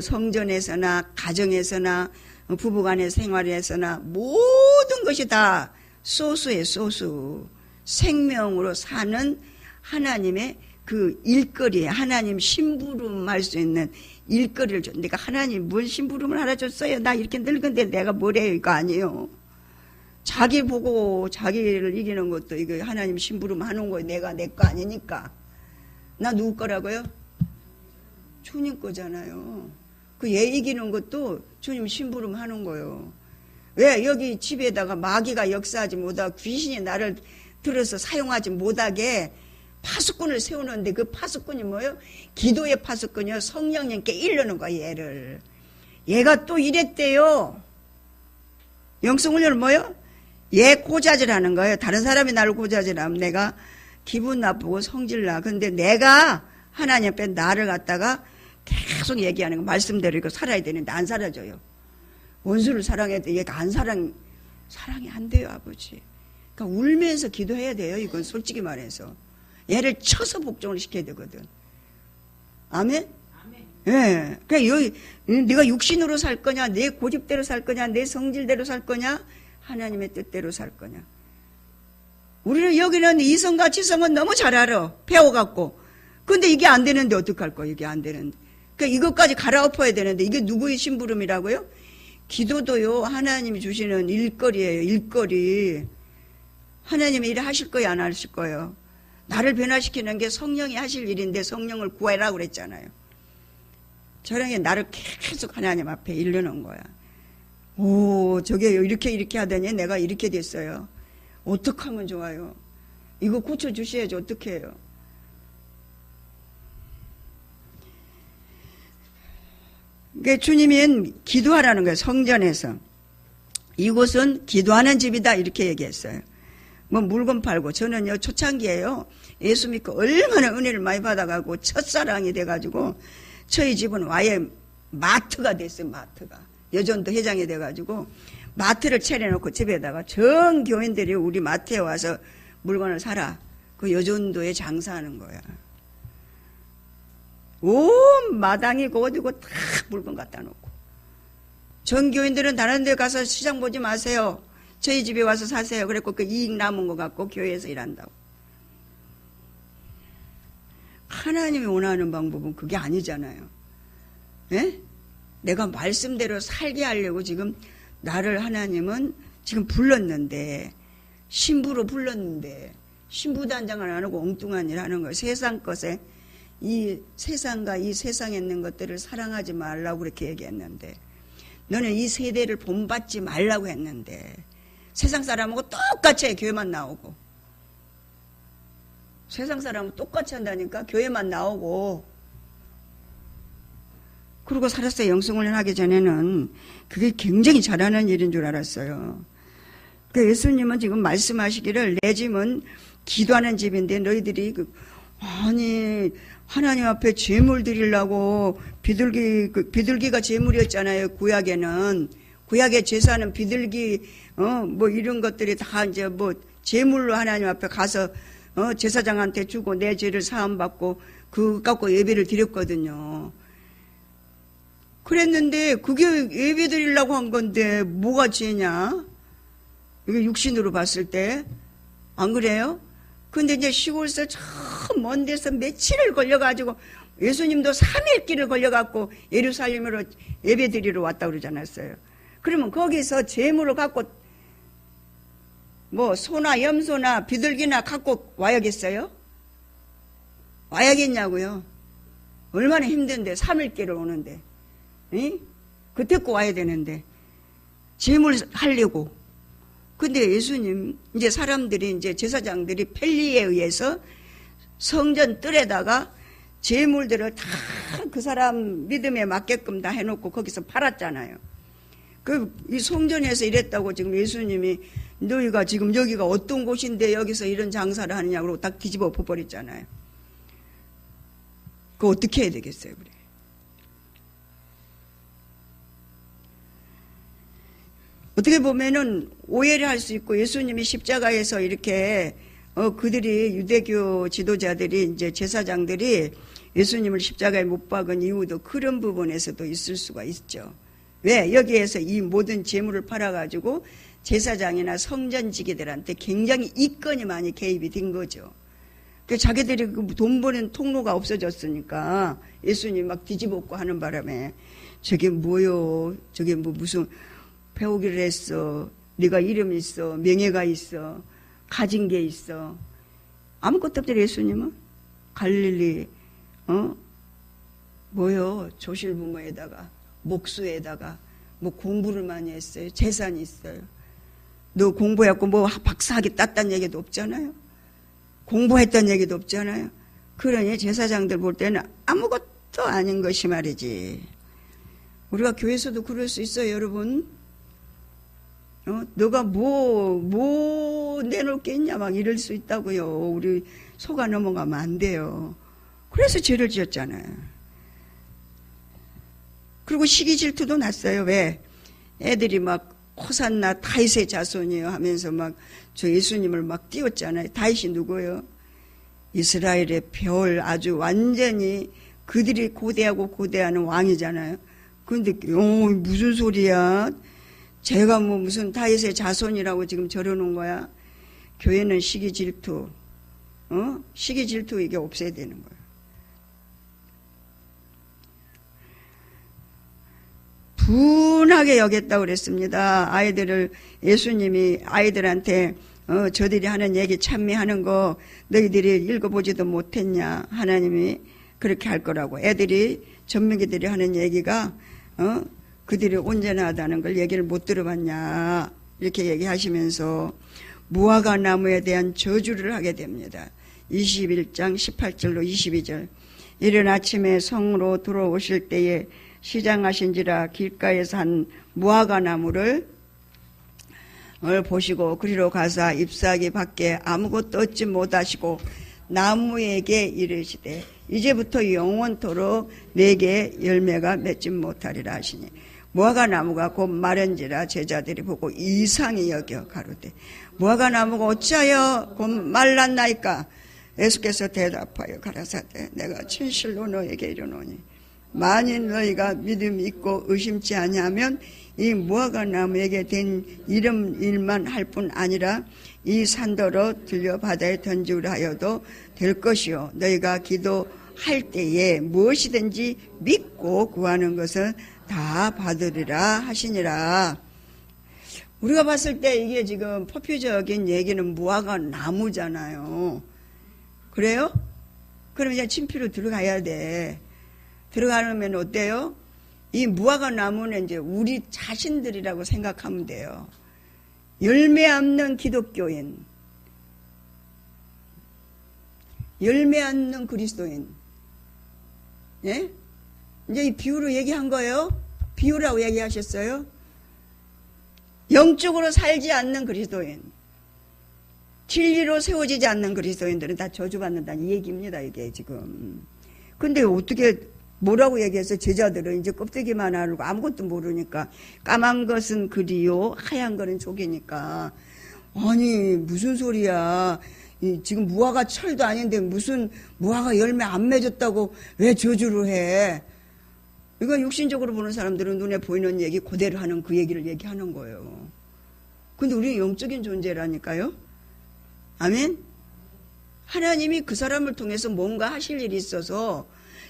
성전에서나 가정에서나 부부간의 생활에서나 모든 것이 다 소수예요. 소수. 생명으로 사는 하나님의 그 일거리, 하나님 심부름할 수 있는 일거리를 줘. 내가 하나님 뭔 심부름을 하나 줬어요? 나 이렇게 늙은데 내가 뭐래요? 이거 아니에요. 자기 보고 자기를 이기는 것도 이거 하나님 심부름 하는 거예요. 내가 내 거 아니니까. 나 누구 거라고요? 주님 거잖아요. 그 얘 이기는 것도 주님 심부름 하는 거예요. 왜? 여기 집에다가 마귀가 역사하지 못하고 귀신이 나를 들어서 사용하지 못하게 파수꾼을 세우는데 그 파수꾼이 뭐예요? 기도의 파수꾼이요. 성령님께 이르는 거야, 얘를. 얘가 또 이랬대요. 영성훈련은 뭐예요? 얘 고자질하는 거예요. 다른 사람이 나를 고자질하면 내가 기분 나쁘고 성질나. 근데 내가 하나님 앞에 나를 갖다가 계속 얘기하는 거 말씀대로 이거 살아야 되는데 안 살아져요. 원수를 사랑해도 얘가 사랑이 안 돼요, 아버지. 그러니까 울면서 기도해야 돼요. 이건 솔직히 말해서. 얘를 쳐서 복종을 시켜야 되거든. 아멘? 예. 네. 그러니까 여기 네가 육신으로 살 거냐, 내 고집대로 살 거냐, 내 성질대로 살 거냐, 하나님의 뜻대로 살 거냐. 우리는 여기는 이성과 지성은 너무 잘 알아. 배워갖고. 근데 이게 안 되는데 어떡할 거야, 이게 안 되는데. 그러니까 이것까지 갈아엎어야 되는데 이게 누구의 심부름이라고요? 기도도요, 하나님이 주시는 일거리예요, 일거리. 하나님이 일 하실 거예요, 안 하실 거예요? 나를 변화시키는 게 성령이 하실 일인데 성령을 구하라고 그랬잖아요. 저런 게 나를 계속 하나님 앞에 이르는 거야. 오, 저게 이렇게 하더니 내가 이렇게 됐어요. 어떻게 하면 좋아요? 이거 고쳐주셔야지, 어떻게 해요? 그러니까 주님은 기도하라는 거예요, 성전에서. 이곳은 기도하는 집이다, 이렇게 얘기했어요. 뭐 물건 팔고, 저는요, 초창기에요, 예수 믿고 얼마나 은혜를 많이 받아가고, 첫사랑이 돼가지고, 저희 집은 아예 마트가 됐어요, 마트가. 여전도 회장이 돼가지고, 마트를 차려놓고 집에다가 전 교인들이 우리 마트에 와서 물건을 사라. 그 여전도에 장사하는 거야. 온 마당이 어디고 다 물건 갖다 놓고. 전교인들은 다른 데 가서 시장 보지 마세요. 저희 집에 와서 사세요. 그랬고 그 이익 남은 거 갖고 교회에서 일한다고. 하나님이 원하는 방법은 그게 아니잖아요. 예? 내가 말씀대로 살게 하려고 지금 나를 하나님은 지금 불렀는데, 신부로 불렀는데 신부단장을 안 하고 엉뚱한 일 하는 거예요. 세상 것에, 이 세상과 이 세상에 있는 것들을 사랑하지 말라고 그렇게 얘기했는데, 너는 이 세대를 본받지 말라고 했는데, 세상 사람하고 똑같이 해. 교회만 나오고. 세상 사람은 똑같이 한다니까. 교회만 나오고. 그러고 살았어요. 영성훈련 하기 전에는. 그게 굉장히 잘하는 일인 줄 알았어요. 그 예수님은 지금 말씀하시기를, 내 집은 기도하는 집인데 너희들이 아니 하나님 앞에 제물 드리려고 비둘기가 제물이었잖아요. 구약에는. 구약의 제사는 비둘기 뭐 이런 것들이 다 이제 뭐 제물로 하나님 앞에 가서 제사장한테 주고 내 죄를 사함받고 그거 갖고 예배를 드렸거든요. 그랬는데 그게 예배 드리려고 한 건데 뭐가 죄냐? 이게 육신으로 봤을 때 안 그래요? 근데 이제 시골에서 저 먼 데서 며칠을 걸려가지고 예수님도 3일길을 걸려갖고 예루살렘으로 예배 드리러 왔다고 그러지 않았어요? 그러면 거기서 제물을 갖고 뭐 소나 염소나 비둘기나 갖고 와야겠어요? 와야겠냐고요? 얼마나 힘든데 3일길을 오는데, 응? 그때꼭 와야 되는데 제물 하려고. 근데 예수님, 이제 사람들이, 이제 제사장들이 편리에 의해서 성전 뜰에다가 제물들을 다 그 사람 믿음에 맞게끔 다 해놓고 거기서 팔았잖아요. 이 성전에서 이랬다고 지금 예수님이 너희가 지금 여기가 어떤 곳인데 여기서 이런 장사를 하느냐고 딱 뒤집어 엎어버렸잖아요. 그거 어떻게 해야 되겠어요, 그래? 어떻게 보면은 오해를 할 수 있고, 예수님이 십자가에서 이렇게 그들이, 유대교 지도자들이, 이제 제사장들이 예수님을 십자가에 못 박은 이유도 그런 부분에서도 있을 수가 있죠. 왜? 여기에서 이 모든 재물을 팔아가지고 제사장이나 성전지기들한테 굉장히 이권이 많이 개입이 된 거죠. 자기들이 돈 버는 통로가 없어졌으니까 예수님 막 뒤집어엎고 하는 바람에 저게 뭐요? 저게 뭐 무슨 배우기를 했어. 네가 이름이 있어. 명예가 있어. 가진 게 있어. 아무것도 없더래. 예수님은 갈릴리 뭐요? 조실부모에다가 목수에다가 뭐 공부를 많이 했어요. 재산이 있어요. 너 공부해갖고 뭐 박사학위 땄다는 얘기도 없잖아요. 공부했다는 얘기도 없잖아요. 그러니 제사장들 볼 때는 아무것도 아닌 것이 말이지. 우리가 교회에서도 그럴 수 있어요, 여러분. 너가 뭐 내놓을 게 있냐 막 이럴 수 있다고요. 우리 속아 넘어가면 안 돼요. 그래서 죄를 지었잖아요. 그리고 시기 질투도 났어요. 왜? 애들이 막 호산나 다윗의 자손이에요 하면서 막 저 예수님을 막 띄웠잖아요. 다윗이 누구예요? 이스라엘의 별, 아주 완전히 그들이 고대하는 왕이잖아요. 그런데 무슨 소리야? 제가 뭐 무슨 다윗의 자손이라고 지금 저러는 거야? 교회는 시기 질투, 시기 질투 이게 없애야 되는 거예요. 분하게 여겼다고 그랬습니다. 아이들을, 예수님이 아이들한테 저들이 하는 얘기 찬미하는 거 너희들이 읽어보지도 못했냐? 하나님이 그렇게 할 거라고. 애들이, 전명기들이 하는 얘기가 그들이 온전하다는 걸 얘기를 못 들어봤냐? 이렇게 얘기하시면서 무화과 나무에 대한 저주를 하게 됩니다. 21장 18절로 22절. 이른 아침에 성으로 들어오실 때에 시장하신지라 길가에서 한 무화과 나무를 보시고 그리로 가사 잎사귀 밖에 아무것도 얻지 못하시고 나무에게 이르시되 이제부터 영원토록 내게 열매가 맺지 못하리라 하시니 무화과 나무가 곧 마른지라 제자들이 보고 이상히 여겨 가로되 무화과 나무가 어찌하여 곧 말랐나이까? 예수께서 대답하여 가라사대 내가 진실로 너에게 이르노니 만일 너희가 믿음이 있고 의심치 아니하면 이 무화과 나무에게 된 이름 일만 할 뿐 아니라 이 산더러 들려 바다에 던지우라 하여도 될 것이요 너희가 기도할 때에 무엇이든지 믿고 구하는 것은 다 받으리라 하시니라. 우리가 봤을 때 이게 지금 포피적인 얘기는 무화과 나무잖아요. 그래요? 그럼 이제 침피로 들어가야 돼. 들어가면 어때요? 이 무화과 나무는 이제 우리 자신들이라고 생각하면 돼요. 열매 없는 기독교인, 열매 없는 그리스도인. 예? 이제 이 비유로 얘기한 거예요. 비유라고 얘기하셨어요. 영적으로 살지 않는 그리스도인, 진리로 세워지지 않는 그리스도인들은 다 저주받는다는 이 얘기입니다, 이게 지금. 근데 어떻게, 뭐라고 얘기해서 제자들은 이제 껍데기만 알고 아무것도 모르니까 까만 것은 그리요, 하얀 거는 족이니까. 아니, 무슨 소리야. 지금 무화과 철도 아닌데 무슨 무화과 열매 안 맺었다고 왜 저주를 해? 이건 육신적으로 보는 사람들은 눈에 보이는 얘기 그대로 하는 그 얘기를 얘기하는 거예요. 근데 우리는 영적인 존재라니까요. 아멘? 하나님이 그 사람을 통해서 뭔가 하실 일이 있어서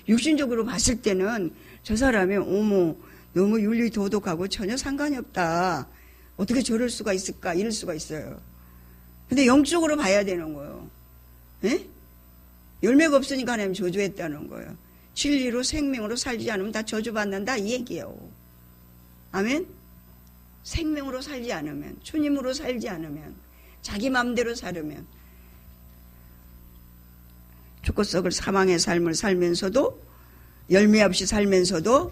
육신적으로 봤을 때는 저 사람이 어머 너무 윤리도덕하고 전혀 상관이 없다. 어떻게 저럴 수가 있을까? 이럴 수가 있어요. 근데 영적으로 봐야 되는 거예요. 예? 열매가 없으니까 하나님 저주했다는 거예요. 진리로 생명으로 살지 않으면 다 저주받는다 이 얘기예요. 아멘? 생명으로 살지 않으면, 주님으로 살지 않으면, 자기 마음대로 살으면 죽고 썩을 사망의 삶을 살면서도 열매 없이 살면서도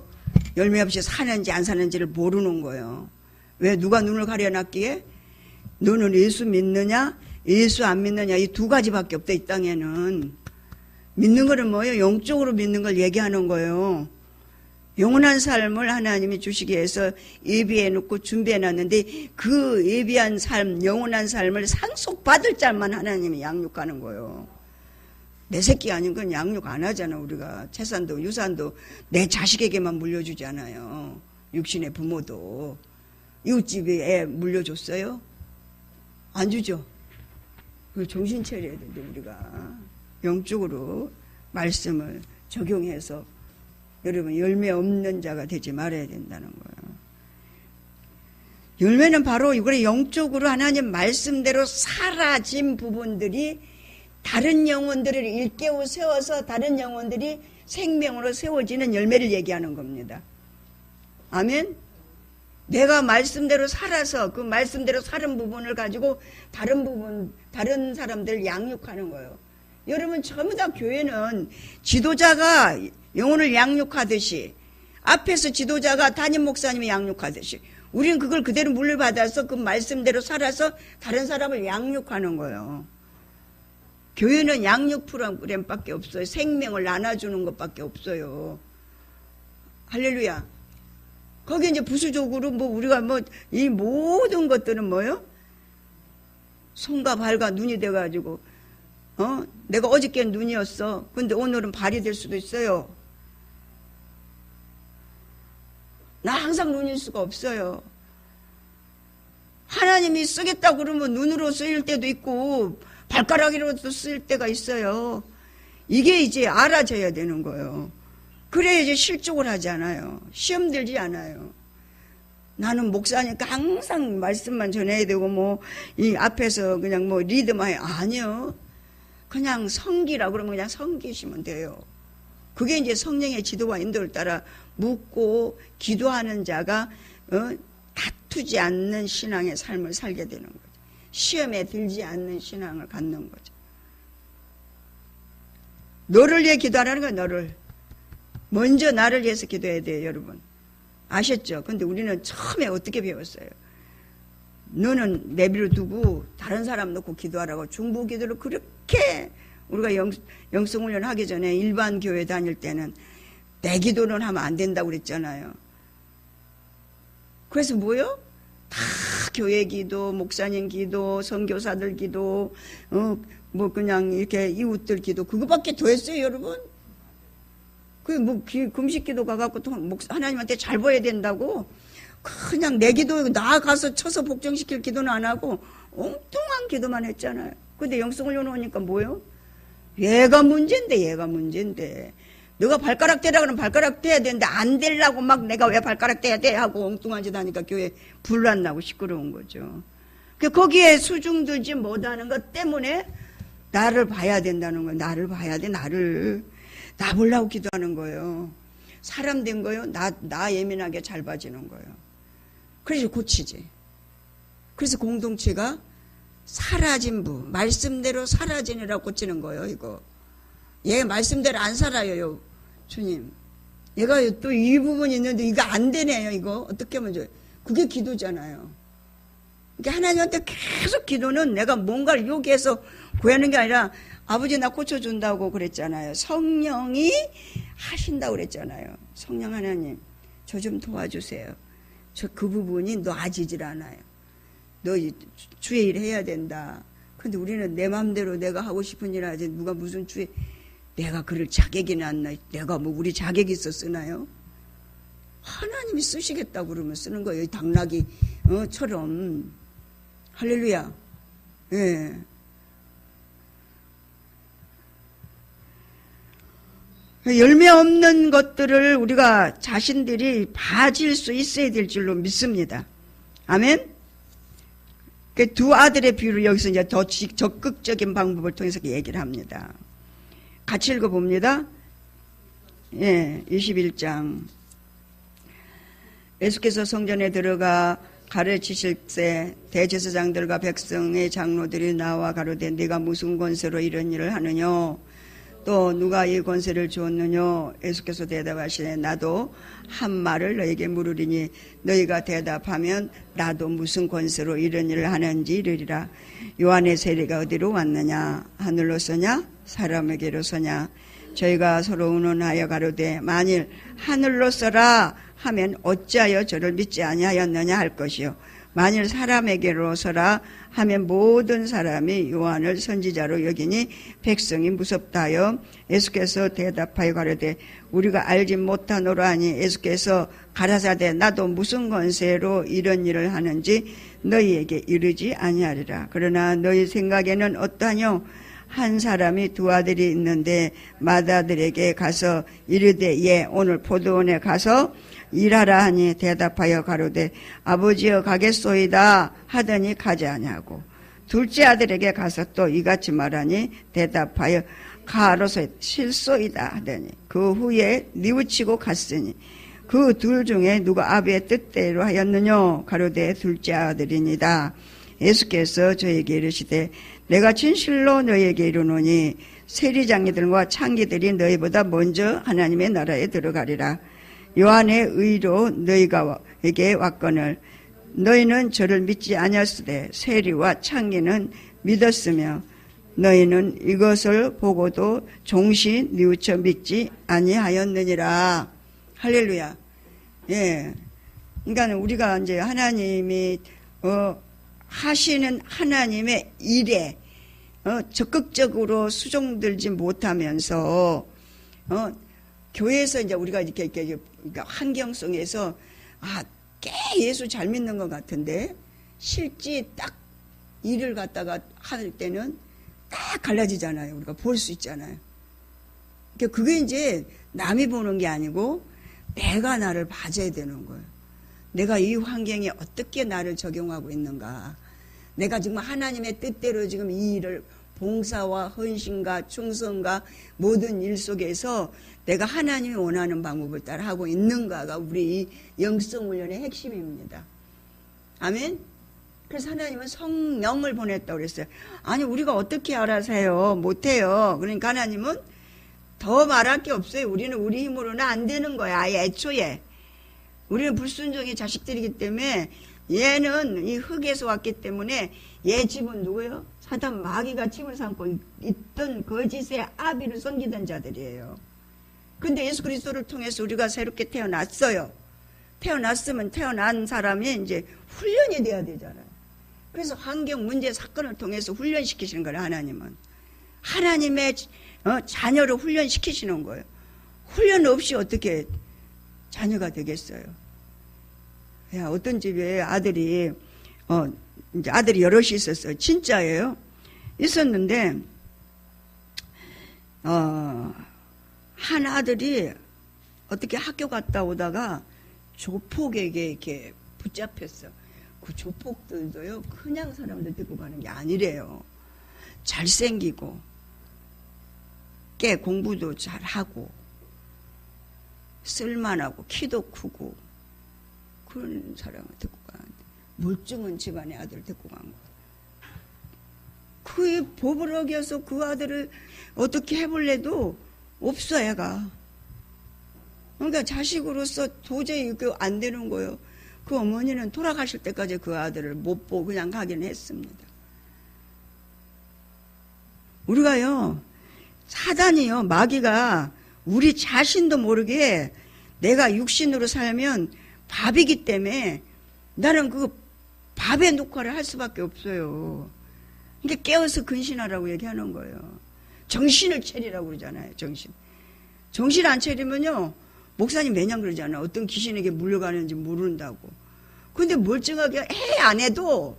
열매 없이 사는지 안 사는지를 모르는 거예요. 왜? 누가 눈을 가려놨기에? 너는 예수 믿느냐 예수 안 믿느냐 이 두 가지밖에 없다 이 땅에는. 믿는 거는 뭐예요? 영적으로 믿는 걸 얘기하는 거예요. 영원한 삶을 하나님이 주시기 위해서 예비해 놓고 준비해 놨는데 그 예비한 삶, 영원한 삶을 상속받을 자만 하나님이 양육하는 거예요. 내 새끼 아닌 건 양육 안 하잖아. 우리가 재산도 유산도 내 자식에게만 물려주잖아요. 육신의 부모도. 이웃집에 애 물려줬어요? 안 주죠. 그걸 정신 차려야 되는데 우리가 영적으로 말씀을 적용해서 여러분 열매 없는 자가 되지 말아야 된다는 거예요. 열매는 바로 이거를 영적으로 하나님 말씀대로 사라진 부분들이 다른 영혼들을 일깨워 세워서 다른 영혼들이 생명으로 세워지는 열매를 얘기하는 겁니다. 아멘? 내가 말씀대로 살아서 그 말씀대로 사는 부분을 가지고 다른 부분, 다른 사람들을 양육하는 거예요. 여러분 전부 다 교회는 지도자가 영혼을 양육하듯이 앞에서 지도자가 담임 목사님이 양육하듯이 우리는 그걸 그대로 물려받아서 그 말씀대로 살아서 다른 사람을 양육하는 거예요. 교회는 양육 프로그램밖에 없어요. 생명을 나눠주는 것밖에 없어요. 할렐루야. 거기 이제 부수적으로 우리가 이 모든 것들은 뭐예요? 손과 발과 눈이 돼가지고 내가 어저께는 눈이었어. 근데 오늘은 발이 될 수도 있어요. 나 항상 눈일 수가 없어요. 하나님이 쓰겠다고 그러면 눈으로 쓰일 때도 있고 발가락으로도 쓰일 때가 있어요. 이게 이제 알아져야 되는 거예요. 그래야 이제 실족을 하지 않아요. 시험 들지 않아요. 나는 목사니까 항상 말씀만 전해야 되고 이 앞에서 그냥 리드만 해. 아니요. 그냥 성기라 그러면 그냥 성기시면 돼요. 그게 이제 성령의 지도와 인도를 따라 묻고 기도하는 자가 다투지 않는 신앙의 삶을 살게 되는 거죠. 시험에 들지 않는 신앙을 갖는 거죠. 너를 위해 기도하라는 거야. 너를. 먼저 나를 위해서 기도해야 돼요. 여러분. 아셨죠? 근데 우리는 처음에 어떻게 배웠어요? 너는 내비를 두고 다른 사람 놓고 기도하라고 중보 기도를 그렇게 우리가 영성훈련 하기 전에 일반 교회 다닐 때는 내 기도는 하면 안 된다고 그랬잖아요. 그래서 뭐요? 다 교회 기도, 목사님 기도, 선교사들 기도, 뭐 그냥 이렇게 이웃들 기도 그거밖에 더 했어요, 여러분? 금식 기도 가갖고 또 하나님한테 잘 보여야 된다고 그냥 내 기도 나아가서 쳐서 복종시킬 기도는 안 하고 엉뚱한 기도만 했잖아요. 근데 영성을 요놓으니까 뭐요? 얘가 문제인데 너가 발가락 대라 그러면 발가락 대야 되는데 안 되려고 막 내가 왜 발가락 대야 돼 하고 엉뚱한 짓 하니까 교회 불난 나고 시끄러운 거죠. 거기에 수중 들지 못하는 것 때문에 나를 봐야 된다는 거예요. 나를 봐야 돼. 나 보려고 기도하는 거예요. 사람 된 거예요. 나 예민하게 잘 봐지는 거예요. 그래서 고치지. 그래서 공동체가 사라진 말씀대로 사라지느라 고치는 거예요, 이거. 얘 말씀대로 안 살아요, 주님. 얘가 또 이 부분이 있는데 이거 안 되네요, 이거. 어떻게 하면 좋아요? 그게 기도잖아요. 그러니까 하나님한테 계속 기도는 내가 뭔가를 요구해서 구하는 게 아니라 아버지 나 고쳐준다고 그랬잖아요. 성령이 하신다고 그랬잖아요. 성령 하나님 저 좀 도와주세요. 저 그 부분이 놔지질 않아요. 너 주의 일 해야 된다. 근데 우리는 내 마음대로 내가 하고 싶은 일 하지 누가 무슨 내가 그럴 자격이 났나. 내가 뭐 우리 자격이 있어 쓰나요? 하나님이 쓰시겠다고 그러면 쓰는 거예요. 당나귀 처럼. 할렐루야. 예. 열매 없는 것들을 우리가 자신들이 봐질 수 있어야 될 줄로 믿습니다. 아멘? 그 두 아들의 비유를 여기서 이제 더 적극적인 방법을 통해서 얘기를 합니다. 같이 읽어봅니다. 예, 21장. 예수께서 성전에 들어가 가르치실세 대제사장들과 백성의 장로들이 나와 가로되 네가 무슨 권세로 이런 일을 하느냐 또 누가 이 권세를 주었느냐. 예수께서 대답하시되 나도 한 말을 너에게 물으리니 너희가 대답하면 나도 무슨 권세로 이런 일을 하는지 이르리라. 요한의 세례가 어디로 왔느냐. 하늘로서냐 사람에게로서냐. 저희가 서로 의논하여 가로되 만일 하늘로서라 하면 어찌하여 저를 믿지 아니하였느냐 할 것이요 만일 사람에게로서라 하면 모든 사람이 요한을 선지자로 여기니 백성이 무섭다 하여 예수께서 대답하여 가로되 우리가 알지 못하노라 하니 예수께서 가라사대 나도 무슨 권세로 이런 일을 하는지 너희에게 이르지 아니하리라. 그러나 너희 생각에는 어떠하뇨. 한 사람이 두 아들이 있는데 맏아들에게 가서 이르되 예 오늘 포도원에 가서 일하라 하니 대답하여 가로되 아버지여 가겠소이다 하더니 가지 아니하고 둘째 아들에게 가서 또 이같이 말하니 대답하여 가로소 실소이다 하더니 그 후에 뉘우치고 갔으니 그 둘 중에 누가 아버지의 뜻대로 하였느냐. 가로되 둘째 아들이니이다. 예수께서 저에게 이르시되 내가 진실로 너희에게 이르노니 세리장이들과 창기들이 너희보다 먼저 하나님의 나라에 들어가리라. 요한의 의로 너희에게 왔거늘 너희는 저를 믿지 아니하시되 세리와 창기는 믿었으며 너희는 이것을 보고도 종시 뉘우쳐 믿지 아니하였느니라. 할렐루야. 예. 그러니까 우리가 이제 하나님이 하시는 하나님의 일에 적극적으로 수종들지 못하면서 교회에서 이제 우리가 이렇게 그러니까 환경 속에서 꽤 예수 잘 믿는 것 같은데 실제 딱 일을 갖다가 할 때는 딱 갈라지잖아요. 우리가 볼 수 있잖아요. 그러니까 그게 이제 남이 보는 게 아니고 내가 나를 봐줘야 되는 거예요. 내가 이 환경에 어떻게 나를 적용하고 있는가. 내가 지금 하나님의 뜻대로 지금 이 일을 봉사와 헌신과 충성과 모든 일 속에서 내가 하나님이 원하는 방법을 따라 하고 있는가가 우리 이 영성훈련의 핵심입니다. 아멘? 그래서 하나님은 성령을 보냈다고 그랬어요. 아니 우리가 어떻게 알아서 해요? 못해요. 그러니까 하나님은 더 말할 게 없어요. 우리는 우리 힘으로는 안 되는 거야. 아예 애초에. 우리는 불순종의 자식들이기 때문에 얘는 이 흙에서 왔기 때문에 얘 집은 누구예요? 사단 마귀가 침을 삼고 있던 거짓의 아비를 섬기던 자들이에요. 근데 예수 그리스도를 통해서 우리가 새롭게 태어났어요. 태어났으면 태어난 사람이 이제 훈련이 돼야 되잖아요. 그래서 환경, 문제, 사건을 통해서 훈련시키시는 거예요, 하나님은. 하나님의 자녀를 훈련시키시는 거예요. 훈련 없이 어떻게 자녀가 되겠어요? 야, 어떤 집에 아들이 이제 아들이 여럿이 있었어요. 진짜예요. 있었는데 한 아들이 어떻게 학교 갔다 오다가 조폭에게 이렇게 붙잡혔어. 그 조폭들도요, 그냥 사람들 데리고 가는 게 아니래요. 잘생기고, 꽤 공부도 잘하고, 쓸만하고, 키도 크고, 그런 사람을 데리고 가는데, 멀쩡한 집안의 아들을 데리고 간 거야. 그 법을 어겨서 그 아들을 어떻게 해볼래도 없어, 애가. 그러니까 자식으로서 도저히 안 되는 거예요. 그 어머니는 돌아가실 때까지 그 아들을 못 보고 그냥 가기는 했습니다. 우리가요, 사단이요, 마귀가 우리 자신도 모르게 내가 육신으로 살면 밥이기 때문에 나는 그 밥의 녹화를 할 수밖에 없어요. 그러니까 깨어서 근신하라고 얘기하는 거예요. 정신을 차리라고 그러잖아요, 정신. 정신 안 차리면요, 목사님 매년 그러잖아요. 어떤 귀신에게 물려가는지 모른다고. 근데 멀쩡하게 해 안 해도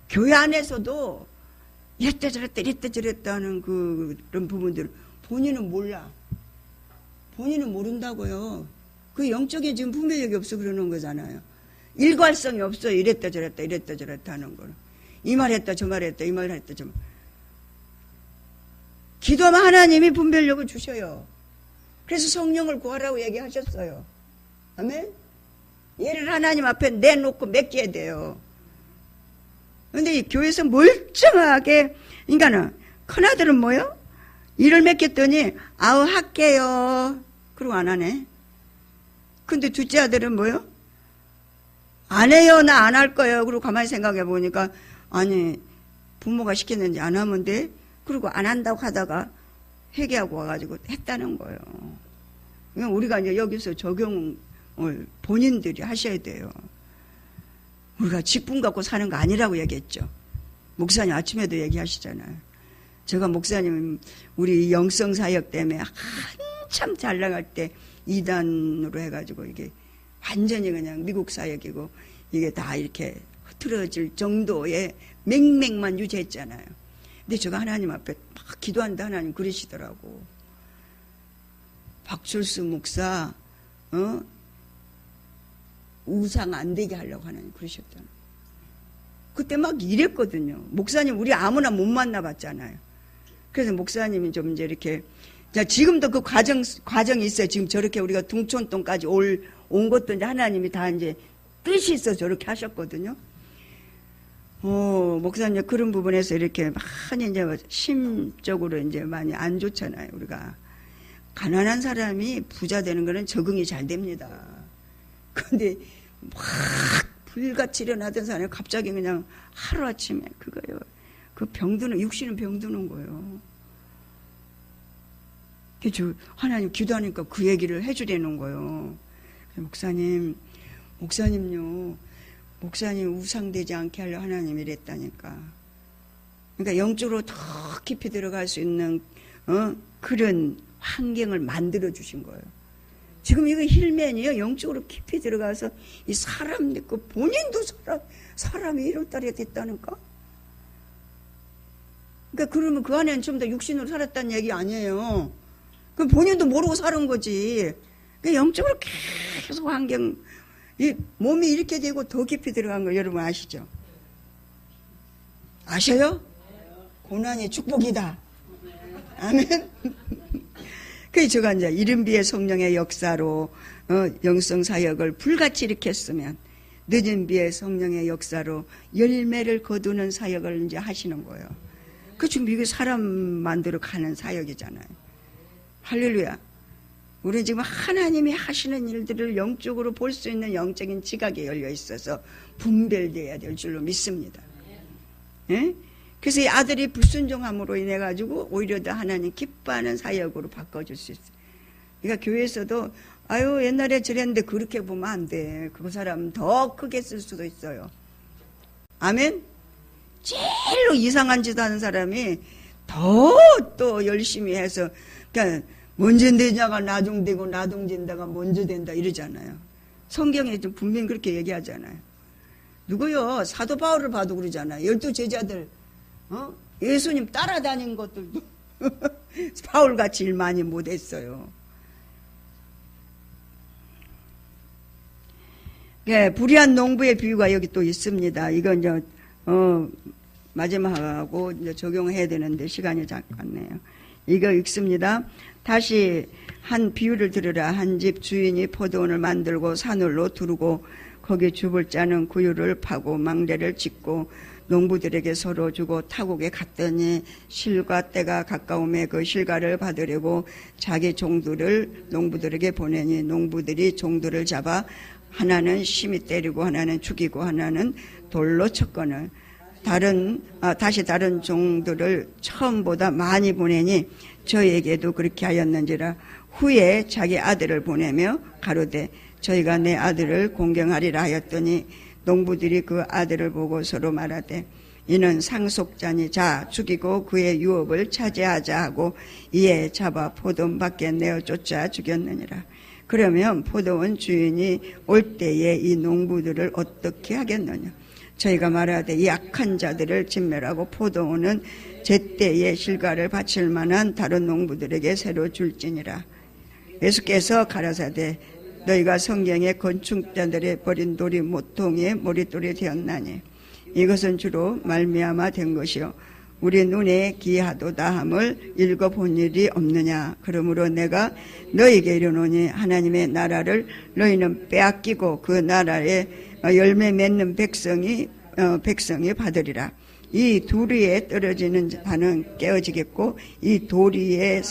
교회 안에서도 이랬다 저랬다 이랬다 저랬다 하는 그런 부분들을 본인은 몰라. 본인은 모른다고요. 그 영적인 지금 분별력이 없어 그러는 거잖아요. 일관성이 없어요. 이랬다 저랬다 이랬다 저랬다 하는 거는. 이 말 했다 저 말 했다 이 말 했다 저 말. 기도하면 하나님이 분별력을 주셔요. 그래서 성령을 구하라고 얘기하셨어요. 아멘? 얘를 하나님 앞에 내놓고 맡겨야 돼요. 근데 이 교회에서 멀쩡하게, 그러니까는, 큰아들은 뭐요? 일을 맡겼더니, 아우, 할게요. 그러고 안 하네. 근데 둘째 아들은 뭐요? 안 해요. 나 안 할 거예요. 그리고 가만히 생각해 보니까, 아니, 부모가 시켰는지 안 하면 돼? 그리고 안 한다고 하다가, 회개하고 와가지고 했다는 거예요. 우리가 이제 여기서 적용을 본인들이 하셔야 돼요. 우리가 직분 갖고 사는 거 아니라고 얘기했죠. 목사님 아침에도 얘기하시잖아요. 제가 목사님 우리 영성사역 때문에 한참 잘 나갈 때 2단으로 해가지고 이게 완전히 그냥 미국 사역이고 이게 다 이렇게 흐트러질 정도의 맹맹만 유지했잖아요. 근데 제가 하나님 앞에 막 기도한다 하나님 그러시더라고. 박철수 목사 우상 안 되게 하려고 하나님 그러셨잖아요. 그때 막 이랬거든요. 목사님 우리 아무나 못 만나봤잖아요. 그래서 목사님이 좀 이제 이렇게 지금도 그 과정이 있어요. 지금 저렇게 우리가 둥촌동까지 온 것도 이제 하나님이 다 이제 뜻이 있어 저렇게 하셨거든요. 목사님 그런 부분에서 이렇게 많이 이제 심적으로 이제 많이 안 좋잖아요. 우리가 가난한 사람이 부자 되는 거는 적응이 잘 됩니다. 근데 막 불같이 일어나던 사람이 갑자기 그냥 하루아침에 그거요. 그 병드는 육신은 병드는 거예요. 그래서 하나님 기도하니까 그 얘기를 해주려는 거예요. 목사님요. 목사님 우상되지 않게 하려 하나님이 이랬다니까. 그러니까 영적으로 더 깊이 들어갈 수 있는 그런 환경을 만들어 주신 거예요. 지금 이거 힐맨이요. 영적으로 깊이 들어가서 이 사람 믿고 본인도 사람이 이럴 딸이 됐다니까. 그러니까 그러면 그 안에는 좀 더 육신으로 살았다는 얘기 아니에요. 그럼 본인도 모르고 사는 거지. 그러니까 영적으로 계속 환경, 이 몸이 이렇게 되고 더 깊이 들어간 거 여러분 아시죠? 아셔요? 고난이 축복이다. 아멘. 그래서 제가 이제 이른비의 성령의 역사로 영성 사역을 불같이 일으켰으면 늦은 비의 성령의 역사로 열매를 거두는 사역을 이제 하시는 거예요. 그 지금 이게 사람 만들어 가는 사역이잖아요. 할렐루야. 우리는 지금 하나님이 하시는 일들을 영적으로 볼 수 있는 영적인 지각이 열려 있어서 분별되어야 될 줄로 믿습니다. 예? 그래서 이 아들이 불순종함으로 인해 가지고 오히려 더 하나님 기뻐하는 사역으로 바꿔줄 수 있어요. 그러니까 교회에서도 아유 옛날에 저랬는데 그렇게 보면 안 돼. 그 사람 더 크게 쓸 수도 있어요. 아멘. 제일로 이상한 짓 하는 사람이 더 또 열심히 해서, 그러니까 먼저 되냐가 나중되고 나중된다가 먼저 된다 이러잖아요. 성경에 좀 분명히 그렇게 얘기하잖아요. 누구요? 사도 바울을 봐도 그러잖아요. 12제자들, 예수님 따라다닌 것들도 바울같이 일 많이 못했어요. 예, 불의한 농부의 비유가 여기 또 있습니다. 이건 이제, 마지막하고 이제 적용해야 되는데 시간이 잠깐네요. 이거 읽습니다. 다시 한 비유를 들으라. 한 집 주인이 포도원을 만들고 산울로 두르고 거기 줍을 짜는 구유를 파고 망대를 짓고 농부들에게 서로 주고 타국에 갔더니 실과 때가 가까움에 그 실과를 받으려고 자기 종들을 농부들에게 보내니 농부들이 종들을 잡아 하나는 심히 때리고 하나는 죽이고 하나는 돌로 쳤거늘 다시 다른 종들을 처음보다 많이 보내니 저에게도 그렇게 하였는지라. 후에 자기 아들을 보내며 가로되 저희가 내 아들을 공경하리라 하였더니 농부들이 그 아들을 보고 서로 말하되 이는 상속자니 자 죽이고 그의 유업을 차지하자 하고 이에 잡아 포도원 밖에 내어 쫓아 죽였느니라. 그러면 포도원 주인이 올 때에 이 농부들을 어떻게 하겠느냐. 저희가 말하되 이 악한 자들을 진멸하고 포도원은 제때에 실과를 바칠 만한 다른 농부들에게 새로 줄지니라. 예수께서 가라사대 너희가 성경의 건축자들의 버린 돌이 모퉁이의 머릿돌이 되었나니 이것은 주로 말미암아 된 것이요 우리 눈에 기하도다 함을 읽어본 일이 없느냐. 그러므로 내가 너희에게 이르노니 하나님의 나라를 너희는 빼앗기고 그 나라에 열매 맺는 백성이 받으리라. 이 도리에 떨어지는 자는 깨어지겠고 이 돌이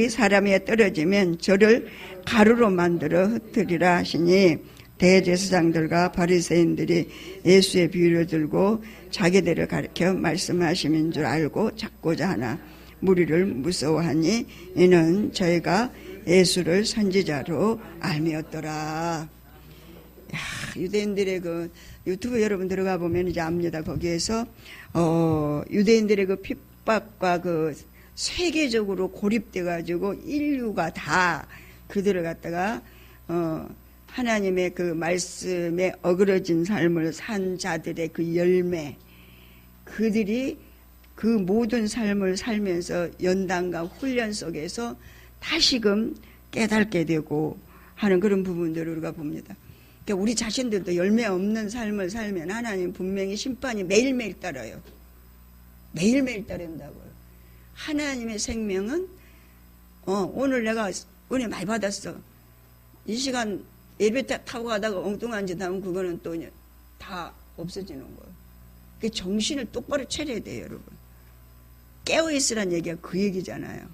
사람에 떨어지면 저를 가루로 만들어 흩으리라 하시니 대제사장들과 바리새인들이 예수의 비유를 들고 자기들을 가리켜 말씀하심인 줄 알고 잡고자 하나 무리를 무서워하니 이는 저희가 예수를 선지자로 알미었더라. 유대인들의 그 유튜브 여러분 들어가 보면 이제 압니다. 거기에서 유대인들의 그 핍박과 그 세계적으로 고립돼 가지고 인류가 다 그들을 갖다가 하나님의 그 말씀에 어그러진 삶을 산 자들의 그 열매, 그들이 그 모든 삶을 살면서 연단과 훈련 속에서 다시금 깨닫게 되고 하는 그런 부분들을 우리가 봅니다. 그러니까 우리 자신들도 열매 없는 삶을 살면 하나님 분명히 심판이 매일매일 따라요. 매일매일 따른다고요. 하나님의 생명은 오늘 내가 은혜 많이 받았어. 이 시간 예배 타고 가다가 엉뚱한 짓 하면 그거는 또 다 없어지는 거예요. 그 정신을 똑바로 차려야 돼요, 여러분. 깨어있으란 얘기가 그 얘기잖아요.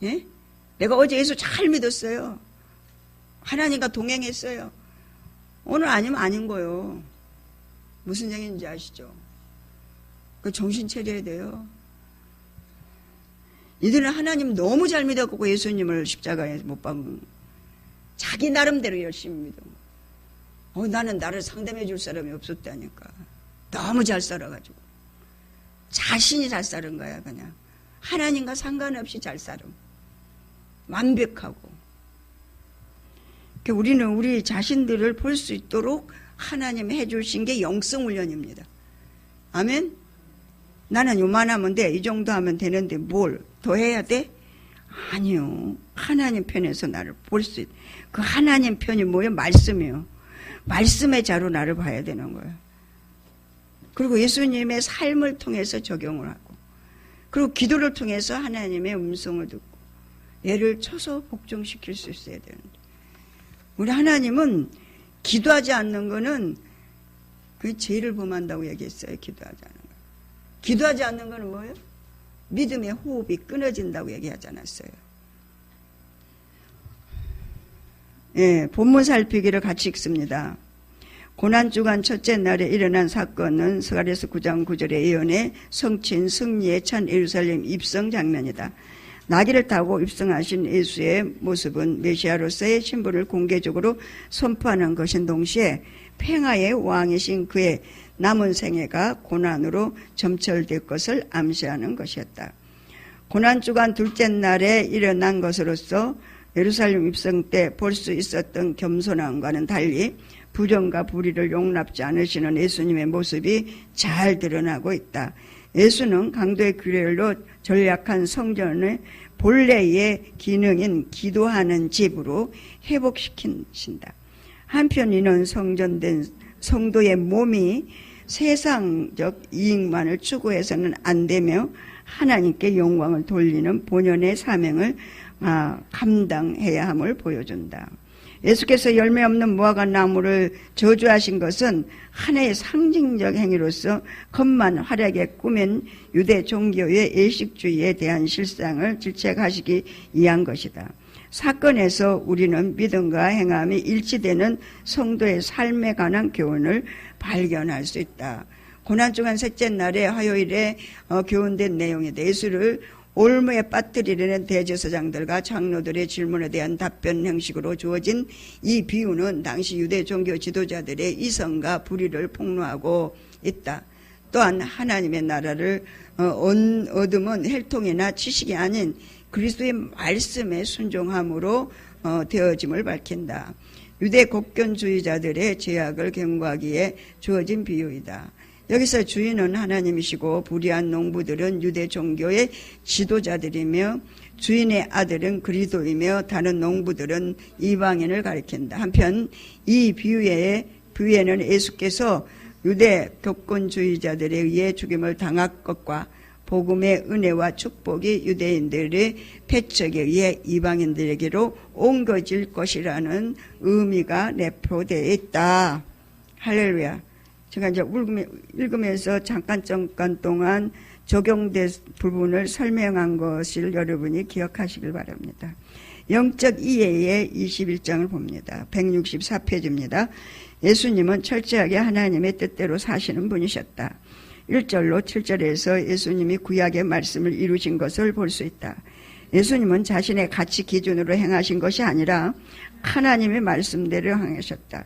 예? 내가 어제 예수 잘 믿었어요. 하나님과 동행했어요. 오늘 아니면 아닌 거예요. 무슨 얘기인지 아시죠? 그 정신 차려야 돼요. 이들은 하나님 너무 잘 믿었고 예수님을 십자가에 못 박은 자기 나름대로 열심히 믿은 거. 나는 나를 상담해 줄 사람이 없었다니까. 너무 잘 살아가지고. 자신이 잘 살은 거야, 그냥. 하나님과 상관없이 잘 살음. 완벽하고. 우리는 우리 자신들을 볼 수 있도록 하나님이 해주신 게 영성훈련입니다. 아멘? 나는 요만하면 돼. 이 정도 하면 되는데 뭘 더 해야 돼? 아니요. 하나님 편에서 나를 볼 수 있. 그 하나님 편이 뭐예요? 말씀이요. 말씀의 자로 나를 봐야 되는 거예요. 그리고 예수님의 삶을 통해서 적용을 하고, 그리고 기도를 통해서 하나님의 음성을 듣고 얘를 쳐서 복종시킬 수 있어야 되는데, 우리 하나님은 기도하지 않는 거는 그 죄를 범한다고 얘기했어요. 기도하지 않는 거. 기도하지 않는 거는 뭐예요? 믿음의 호흡이 끊어진다고 얘기하지 않았어요. 예, 본문 살피기를 같이 읽습니다. 고난주간 첫째 날에 일어난 사건은 스가랴서 9장 9절에 예언해 성취인 승리에 찬 예루살렘 입성 장면이다. 나귀를 타고 입성하신 예수의 모습은 메시아로서의 신분을 공개적으로 선포하는 것인 동시에 팽하의 왕이신 그의 남은 생애가 고난으로 점철될 것을 암시하는 것이었다. 고난주간 둘째 날에 일어난 것으로서 예루살렘 입성 때 볼 수 있었던 겸손함과는 달리 불평과 불의를 용납지 않으시는 예수님의 모습이 잘 드러나고 있다. 예수는 강도의 규례로 전략한 성전의 본래의 기능인 기도하는 집으로 회복시키신다. 한편 이는 성전된 성도의 몸이 세상적 이익만을 추구해서는 안 되며 하나님께 영광을 돌리는 본연의 사명을 감당해야 함을 보여준다. 예수께서 열매 없는 무화과 나무를 저주하신 것은 하나의 상징적 행위로서 겉만 화려하게 꾸민 유대 종교의 예식주의에 대한 실상을 질책하시기 위한 것이다. 사건에서 우리는 믿음과 행함이 일치되는 성도의 삶에 관한 교훈을 발견할 수 있다. 고난주간 셋째 날에 화요일에 교훈된 내용이다. 예수를 올무에 빠뜨리려는 대제사장들과 장로들의 질문에 대한 답변 형식으로 주어진 이 비유는 당시 유대 종교 지도자들의 이성과 불의를 폭로하고 있다. 또한 하나님의 나라를 얻음은 혈통이나 지식이 아닌 그리스도의 말씀에 순종함으로 되어짐을 밝힌다. 유대 곡견주의자들의 죄악을 경고하기에 주어진 비유이다. 여기서 주인은 하나님이시고 불의한 농부들은 유대 종교의 지도자들이며 주인의 아들은 그리스도이며 다른 농부들은 이방인을 가리킨다. 한편 이 비유에는 예수께서 유대 교권주의자들에 의해 죽임을 당할 것과 복음의 은혜와 축복이 유대인들의 패척에 의해 이방인들에게로 옮겨질 것이라는 의미가 내포되어 있다. 할렐루야. 제가 이제 읽으면서 잠깐 동안 적용된 부분을 설명한 것을 여러분이 기억하시길 바랍니다. 영적 이해의 21장을 봅니다. 164페이지입니다. 예수님은 철저하게 하나님의 뜻대로 사시는 분이셨다. 1절로 7절에서 예수님이 구약의 말씀을 이루신 것을 볼 수 있다. 예수님은 자신의 가치 기준으로 행하신 것이 아니라 하나님의 말씀대로 행하셨다.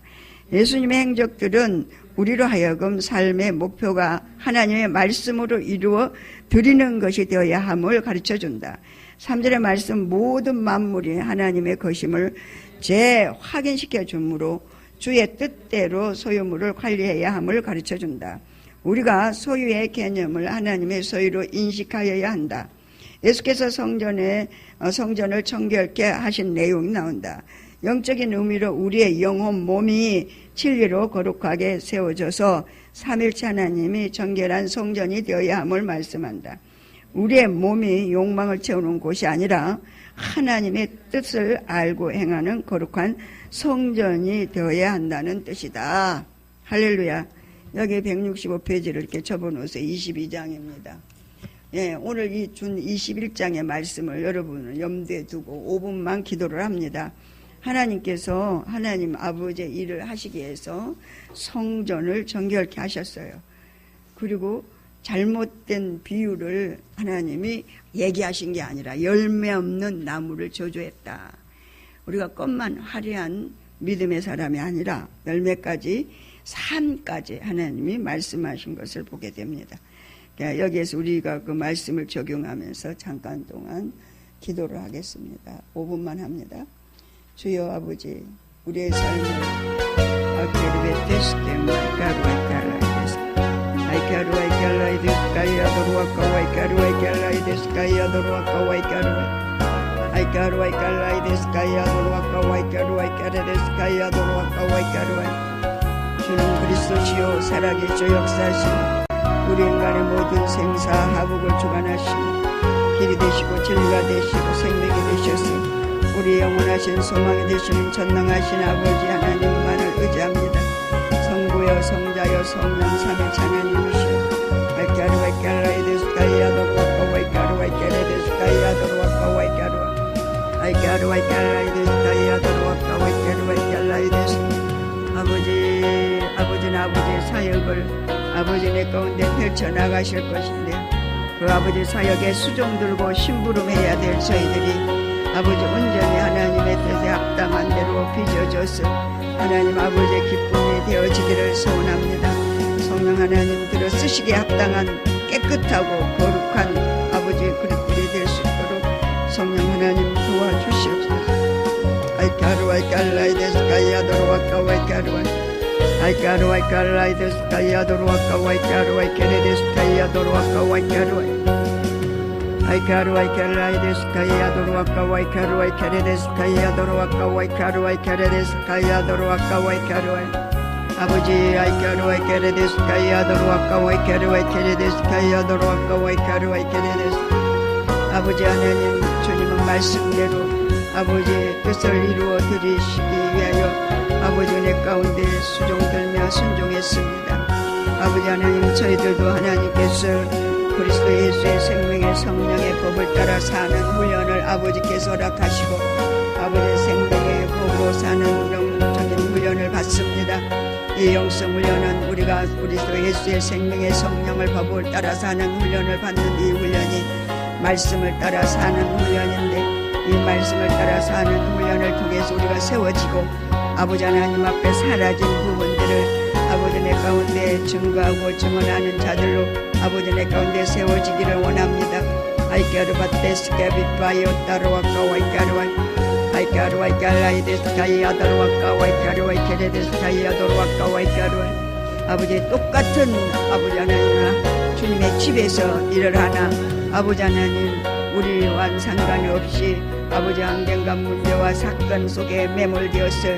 예수님의 행적들은 우리로 하여금 삶의 목표가 하나님의 말씀으로 이루어 드리는 것이 되어야 함을 가르쳐준다. 3절의 말씀 모든 만물이 하나님의 것임을 재확인시켜 주므로 주의 뜻대로 소유물을 관리해야 함을 가르쳐준다. 우리가 소유의 개념을 하나님의 소유로 인식하여야 한다. 예수께서 성전을 청결케 하신 내용이 나온다. 영적인 의미로 우리의 영혼 몸이 진리로 거룩하게 세워져서 삼일체 하나님이 정결한 성전이 되어야 함을 말씀한다. 우리의 몸이 욕망을 채우는 곳이 아니라 하나님의 뜻을 알고 행하는 거룩한 성전이 되어야 한다는 뜻이다. 할렐루야. 여기 165페이지를 이렇게 접어놓으세요. 22장입니다. 예, 오늘 이 준 21장의 말씀을 여러분은 염두에 두고 5분만 기도를 합니다. 하나님께서 하나님 아버지의 일을 하시기 위해서 성전을 정결케 하셨어요. 그리고 잘못된 비유를 하나님이 얘기하신 게 아니라 열매 없는 나무를 저주했다. 우리가 겉만 화려한 믿음의 사람이 아니라 열매까지 삶까지 하나님이 말씀하신 것을 보게 됩니다. 여기에서 우리가 그 말씀을 적용하면서 잠깐 동안 기도를 하겠습니다. 5분만 합니다. 주여 아버지, 우리의 삶을 주는 그리스도시요 살아계셔 역사하시고 우리 인간의 모든 생사 하복을 주관하시고 길이 되시고 진리가 되시고 생명이 되셨으니 우리 영원하신 소망이 되시는 전능하신 아버지 하나님만을 의지합니다. 성부여 성자여 성령 삼위일체 하나님이시여 아버지는 아버지의 사역을 아버지네 가운데 펼쳐나가실 것인데 그 아버지 사역에 수종 들고 심부름해야 될 저희들이 아버지 온전히 하나님의 뜻에 합당한 대로 빚어져서 하나님 아버지의 기쁨이 되어지기를 소원합니다. 성령 하나님 들어 쓰시기에 합당한 깨끗하고 거룩한 아버지 그릇들이 될 수 있도록 성령 하나님 도와주시옵소서. 아버지 아버지 하나님 주님은 말씀대로 아버지 뜻을 이루어 드리시기 위하여 아버지 은혜 가운데 수종들며 순종했습니다. 아버지 하나님 저희들도 하나님께서 그리스도 예수의 생명의 성령의 법을 따라 사는 훈련을 아버지께서 허락하시고 아버지의 생명의 법으로 사는 영적인 훈련을 받습니다. 이 영성 훈련은 우리가 그리스도 예수의 생명의 성령을 법을 따라 사는 훈련을 받는 이 훈련이 말씀을 따라 사는 훈련인데 이 말씀을 따라 사는 훈련을 통해서 우리가 세워지고 아버지 하나님 앞에 사라진 부분들을 아버지 내 가운데 증거하고 증언하는 자들로 아버지 내 가운데 세워지기를 원합니다. 아버지 똑같은 아버지 하나님 주님의 집에서 일을 하나 아버지 하나님 우리와 상관이 없이 아버지 환경과 문제와 사건 속에 매몰되어서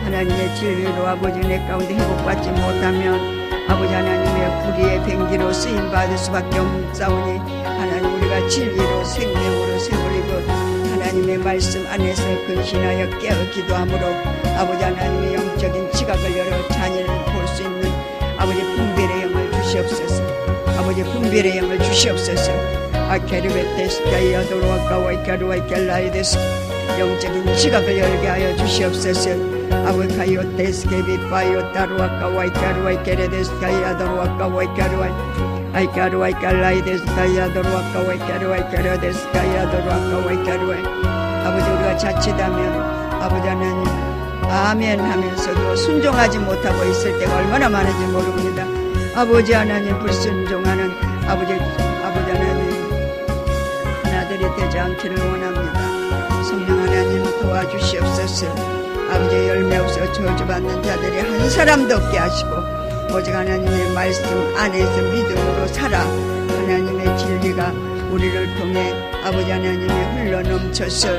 하나님의 진리로 아버지 내 가운데 회복받지 못하면 아버지 하나님의 불의의 뱅기로 쓰임받을 수밖에 없사오니 하나님 우리가 진리로 생명으로 세우리고 하나님의 말씀 안에서 근신하여 깨어 기도함으로 아버지 하나님의 영적인 지각을 열어 자녀를 볼 수 있는 아버지 분별의 영을 주시옵소서. 아버지 분별의 영을 주시옵소서. 영적인 지각을 열게 하여 주시옵소서. 아버지 가요테스케비 바이오 따루아까 와이카루아이 케레데스카이 아도루아까 와이카루아이 아이카루아이 칼라이데스카이 아도루아까 와이카루아이 케레데스카이 아도루아까 와이카루아이 아버지 우리가 자칫하면 아버지 하나님 아멘 하면서도 순종하지 못하고 있을 때가 얼마나 많은지 모릅니다. 아버지 하나님 불순종하는 아버지 하나님 하나들이 되지 않기를 원합니다. 성령 하나님 도와주시옵소서. 아버지 열매 없어 저주받는 자들이 한 사람도 없게 하시고 오직 하나님의 말씀 안에서 믿음으로 살아 하나님의 진리가 우리를 통해 아버지 하나님의 흘러넘쳐서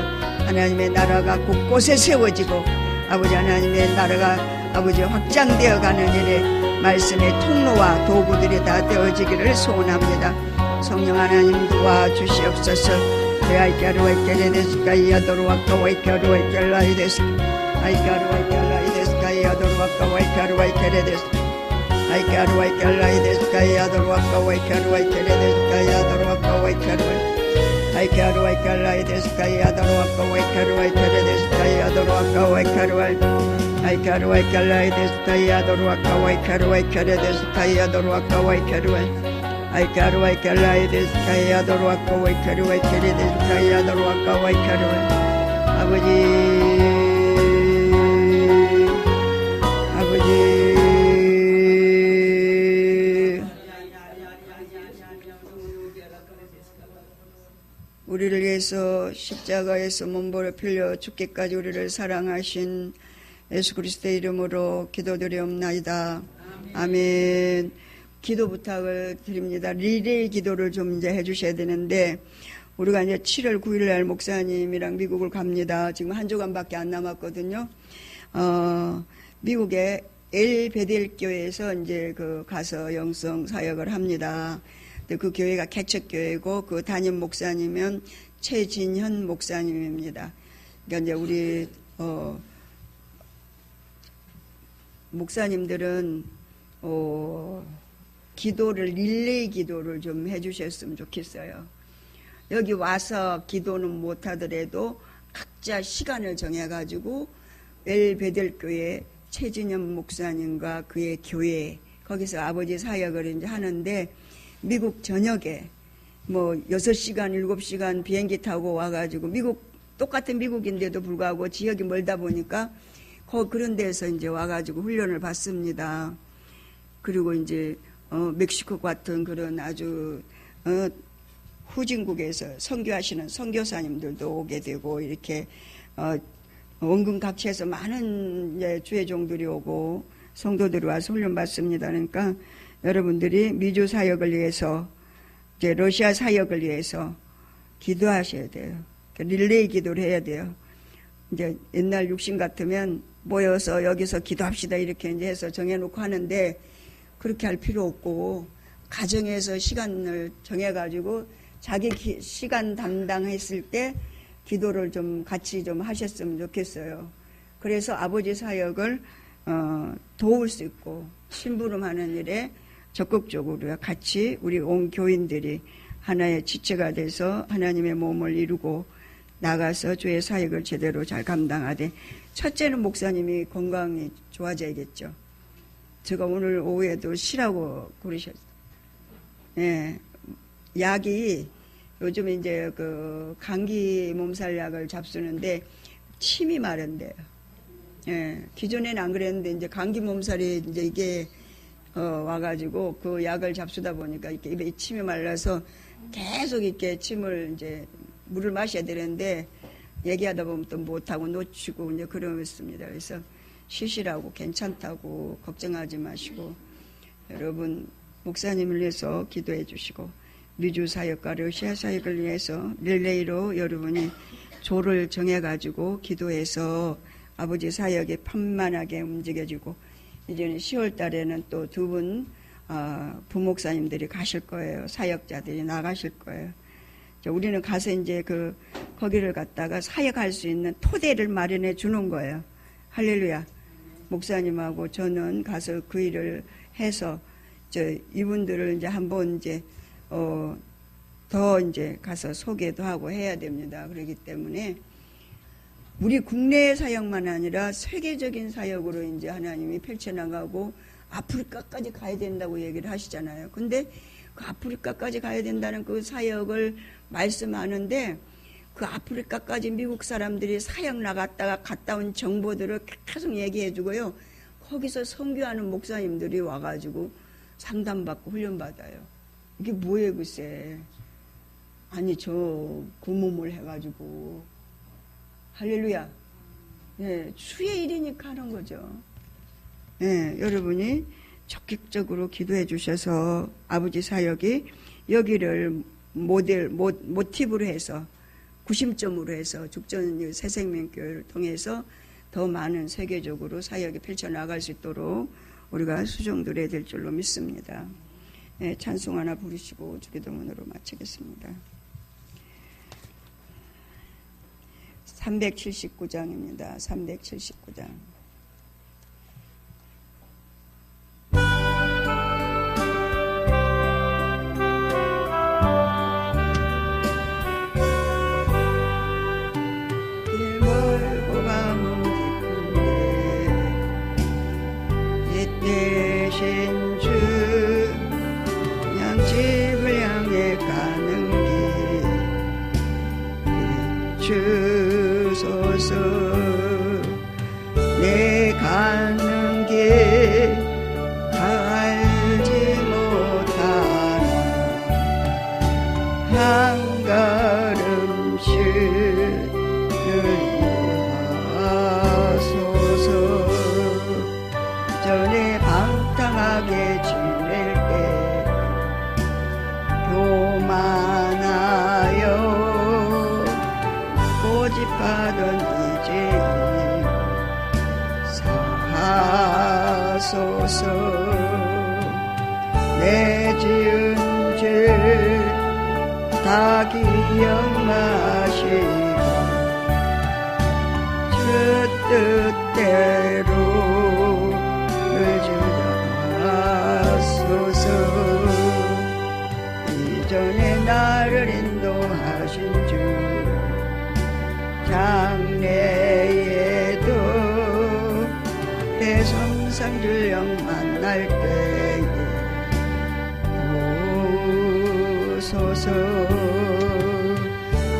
하나님의 나라가 곳곳에 세워지고 아버지 하나님의 나라가 아버지 확장되어 가는 일에 말씀의 통로와 도구들이 다 되어지기를 소원합니다. 성령 하나님 도와주시옵소서. 우리를 위해서 십자가에서 몸부를 빌려 죽기까지 우리를 사랑하신 예수 그리스도의 이름으로 기도드리옵나이다. 아멘. 기도 부탁을 드립니다. 리레이 기도를 좀 이제 해주셔야 되는데 우리가 이제 7월 9일 날 목사님이랑 미국을 갑니다. 지금 한 주간밖에 안 남았거든요. 미국의 엘베델 교회에서 이제 가서 영성 사역을 합니다. 그 교회가 개척교회고 그 담임 목사님은 최진현 목사님입니다. 그러니까 이제 우리 목사님들은 기도를 릴레이 기도를 좀 해주셨으면 좋겠어요. 여기 와서 기도는 못하더라도 각자 시간을 정해가지고 엘베델 교회 최진현 목사님과 그의 교회 거기서 아버지 사역을 이제 하는데 미국 저녁에 뭐 6시간 7시간 비행기 타고 와가지고 똑같은 미국인데도 불구하고 지역이 멀다 보니까 그런 데서 이제 와가지고 훈련을 받습니다. 그리고 이제 멕시코 같은 그런 아주 후진국에서 선교하시는 선교사님들도 오게 되고 이렇게 원근 각지에서 많은 이제 주의 종들이 오고 성도들이 와서 훈련받습니다. 그러니까 여러분들이 미주 사역을 위해서 이제 러시아 사역을 위해서 기도하셔야 돼요. 릴레이 기도를 해야 돼요. 이제 옛날 육신 같으면 모여서 여기서 기도합시다 이렇게 이제 해서 정해놓고 하는데 그렇게 할 필요 없고 가정에서 시간을 정해가지고 자기 시간 담당했을 때 기도를 좀 같이 좀 하셨으면 좋겠어요. 그래서 아버지 사역을 도울 수 있고 심부름하는 일에 적극적으로 같이 우리 온 교인들이 하나의 지체가 돼서 하나님의 몸을 이루고 나가서 주의 사역을 제대로 잘 감당하되 첫째는 목사님이 건강이 좋아져야겠죠. 제가 오늘 오후에도 쉬라고 그러셨어요. 예, 약이 요즘 이제 그 감기 몸살 약을 잡수는데 침이 마른대요. 예, 기존에는 안 그랬는데 이제 감기 몸살이 이제 이게 와가지고 그 약을 잡수다 보니까 이렇게 입에 침이 말라서 계속 이렇게 침을 이제 물을 마셔야 되는데 얘기하다 보면 또 못하고 놓치고 이제 그러습니다. 그래서 쉬시라고 괜찮다고 걱정하지 마시고 여러분 목사님을 위해서 기도해 주시고 미주 사역과 러시아 사역을 위해서 릴레이로 여러분이 조를 정해가지고 기도해서 아버지 사역이 편만하게 움직여지고 이제는 10월 달에는 또 두 분 부목사님들이 가실 거예요. 사역자들이 나가실 거예요. 우리는 가서 이제 거기를 갔다가 사역할 수 있는 토대를 마련해 주는 거예요. 할렐루야. 목사님하고 저는 가서 그 일을 해서 이분들을 이제 한번 이제 더 이제 가서 소개도 하고 해야 됩니다. 그렇기 때문에 우리 국내 사역만 아니라 세계적인 사역으로 이제 하나님이 펼쳐나가고 아프리카까지 가야 된다고 얘기를 하시잖아요. 근데 그 아프리카까지 가야 된다는 그 사역을 말씀하는데 그 아프리카까지 미국 사람들이 사역 나갔다가 갔다 온 정보들을 계속 얘기해 주고요. 거기서 선교하는 목사님들이 와가지고 상담받고 훈련받아요. 이게 뭐예요, 글쎄. 아니, 그 몸을 해가지고. 할렐루야. 예, 주의 일이니까 하는 거죠. 예, 여러분이 적극적으로 기도해 주셔서 아버지 사역이 여기를 모티브로 해서 구심점으로 해서 죽전 새생명교회를 통해서 더 많은 세계적으로 사역이 펼쳐나갈 수 있도록 우리가 수종들어야 될 줄로 믿습니다. 예, 찬송 하나 부르시고 주기도문으로 마치겠습니다. 379장입니다. 379장. 길 멀고 가문 깊은데 이 대신 주 그냥 집을 향해 가는 길 주소서 내 가는 길 알지 못하나 한 걸음씩 하소서 전에 방탕하게 지낼 때 교만하여 고집하던 이제 사하소서 내 지은 죄 다 기억나시고 주 뜻대로 늘주하소서 이전에 나를 인도하신 주 장래에도 대성상줄령 만날 때에 오소서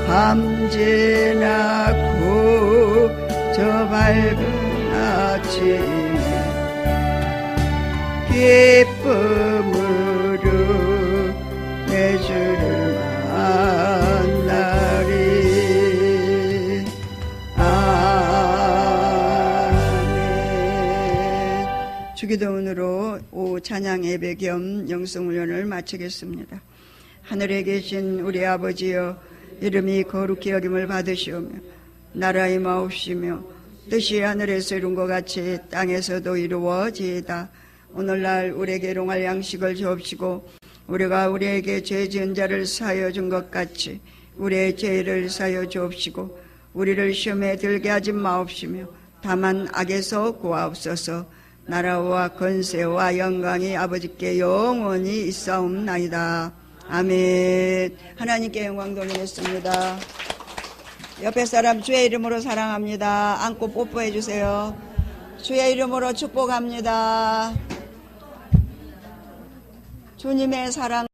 밤지나고 저 밝은 아침에 주기도문으로 오후 찬양 예배 겸 영성훈련을 마치겠습니다. 하늘에 계신 우리 아버지여, 이름이 거룩히 여김을 받으시오며 나라가 임하옵시며 뜻이 하늘에서 이룬 것 같이 땅에서도 이루어지이다. 오늘날 우리에게 일용할 양식을 주옵시고 우리가 우리에게 죄 지은 자를 사하여 준 것 같이 우리의 죄를 사하여 주옵시고 우리를 시험에 들게 하지 마옵시며 다만 악에서 구하옵소서. 나라와 권세와 영광이 아버지께 영원히 있사옵나이다. 아멘. 하나님께 영광 돌리겠습니다. 옆에 사람 주의 이름으로 사랑합니다. 안고 뽀뽀해 주세요. 주의 이름으로 축복합니다. 주님의 사랑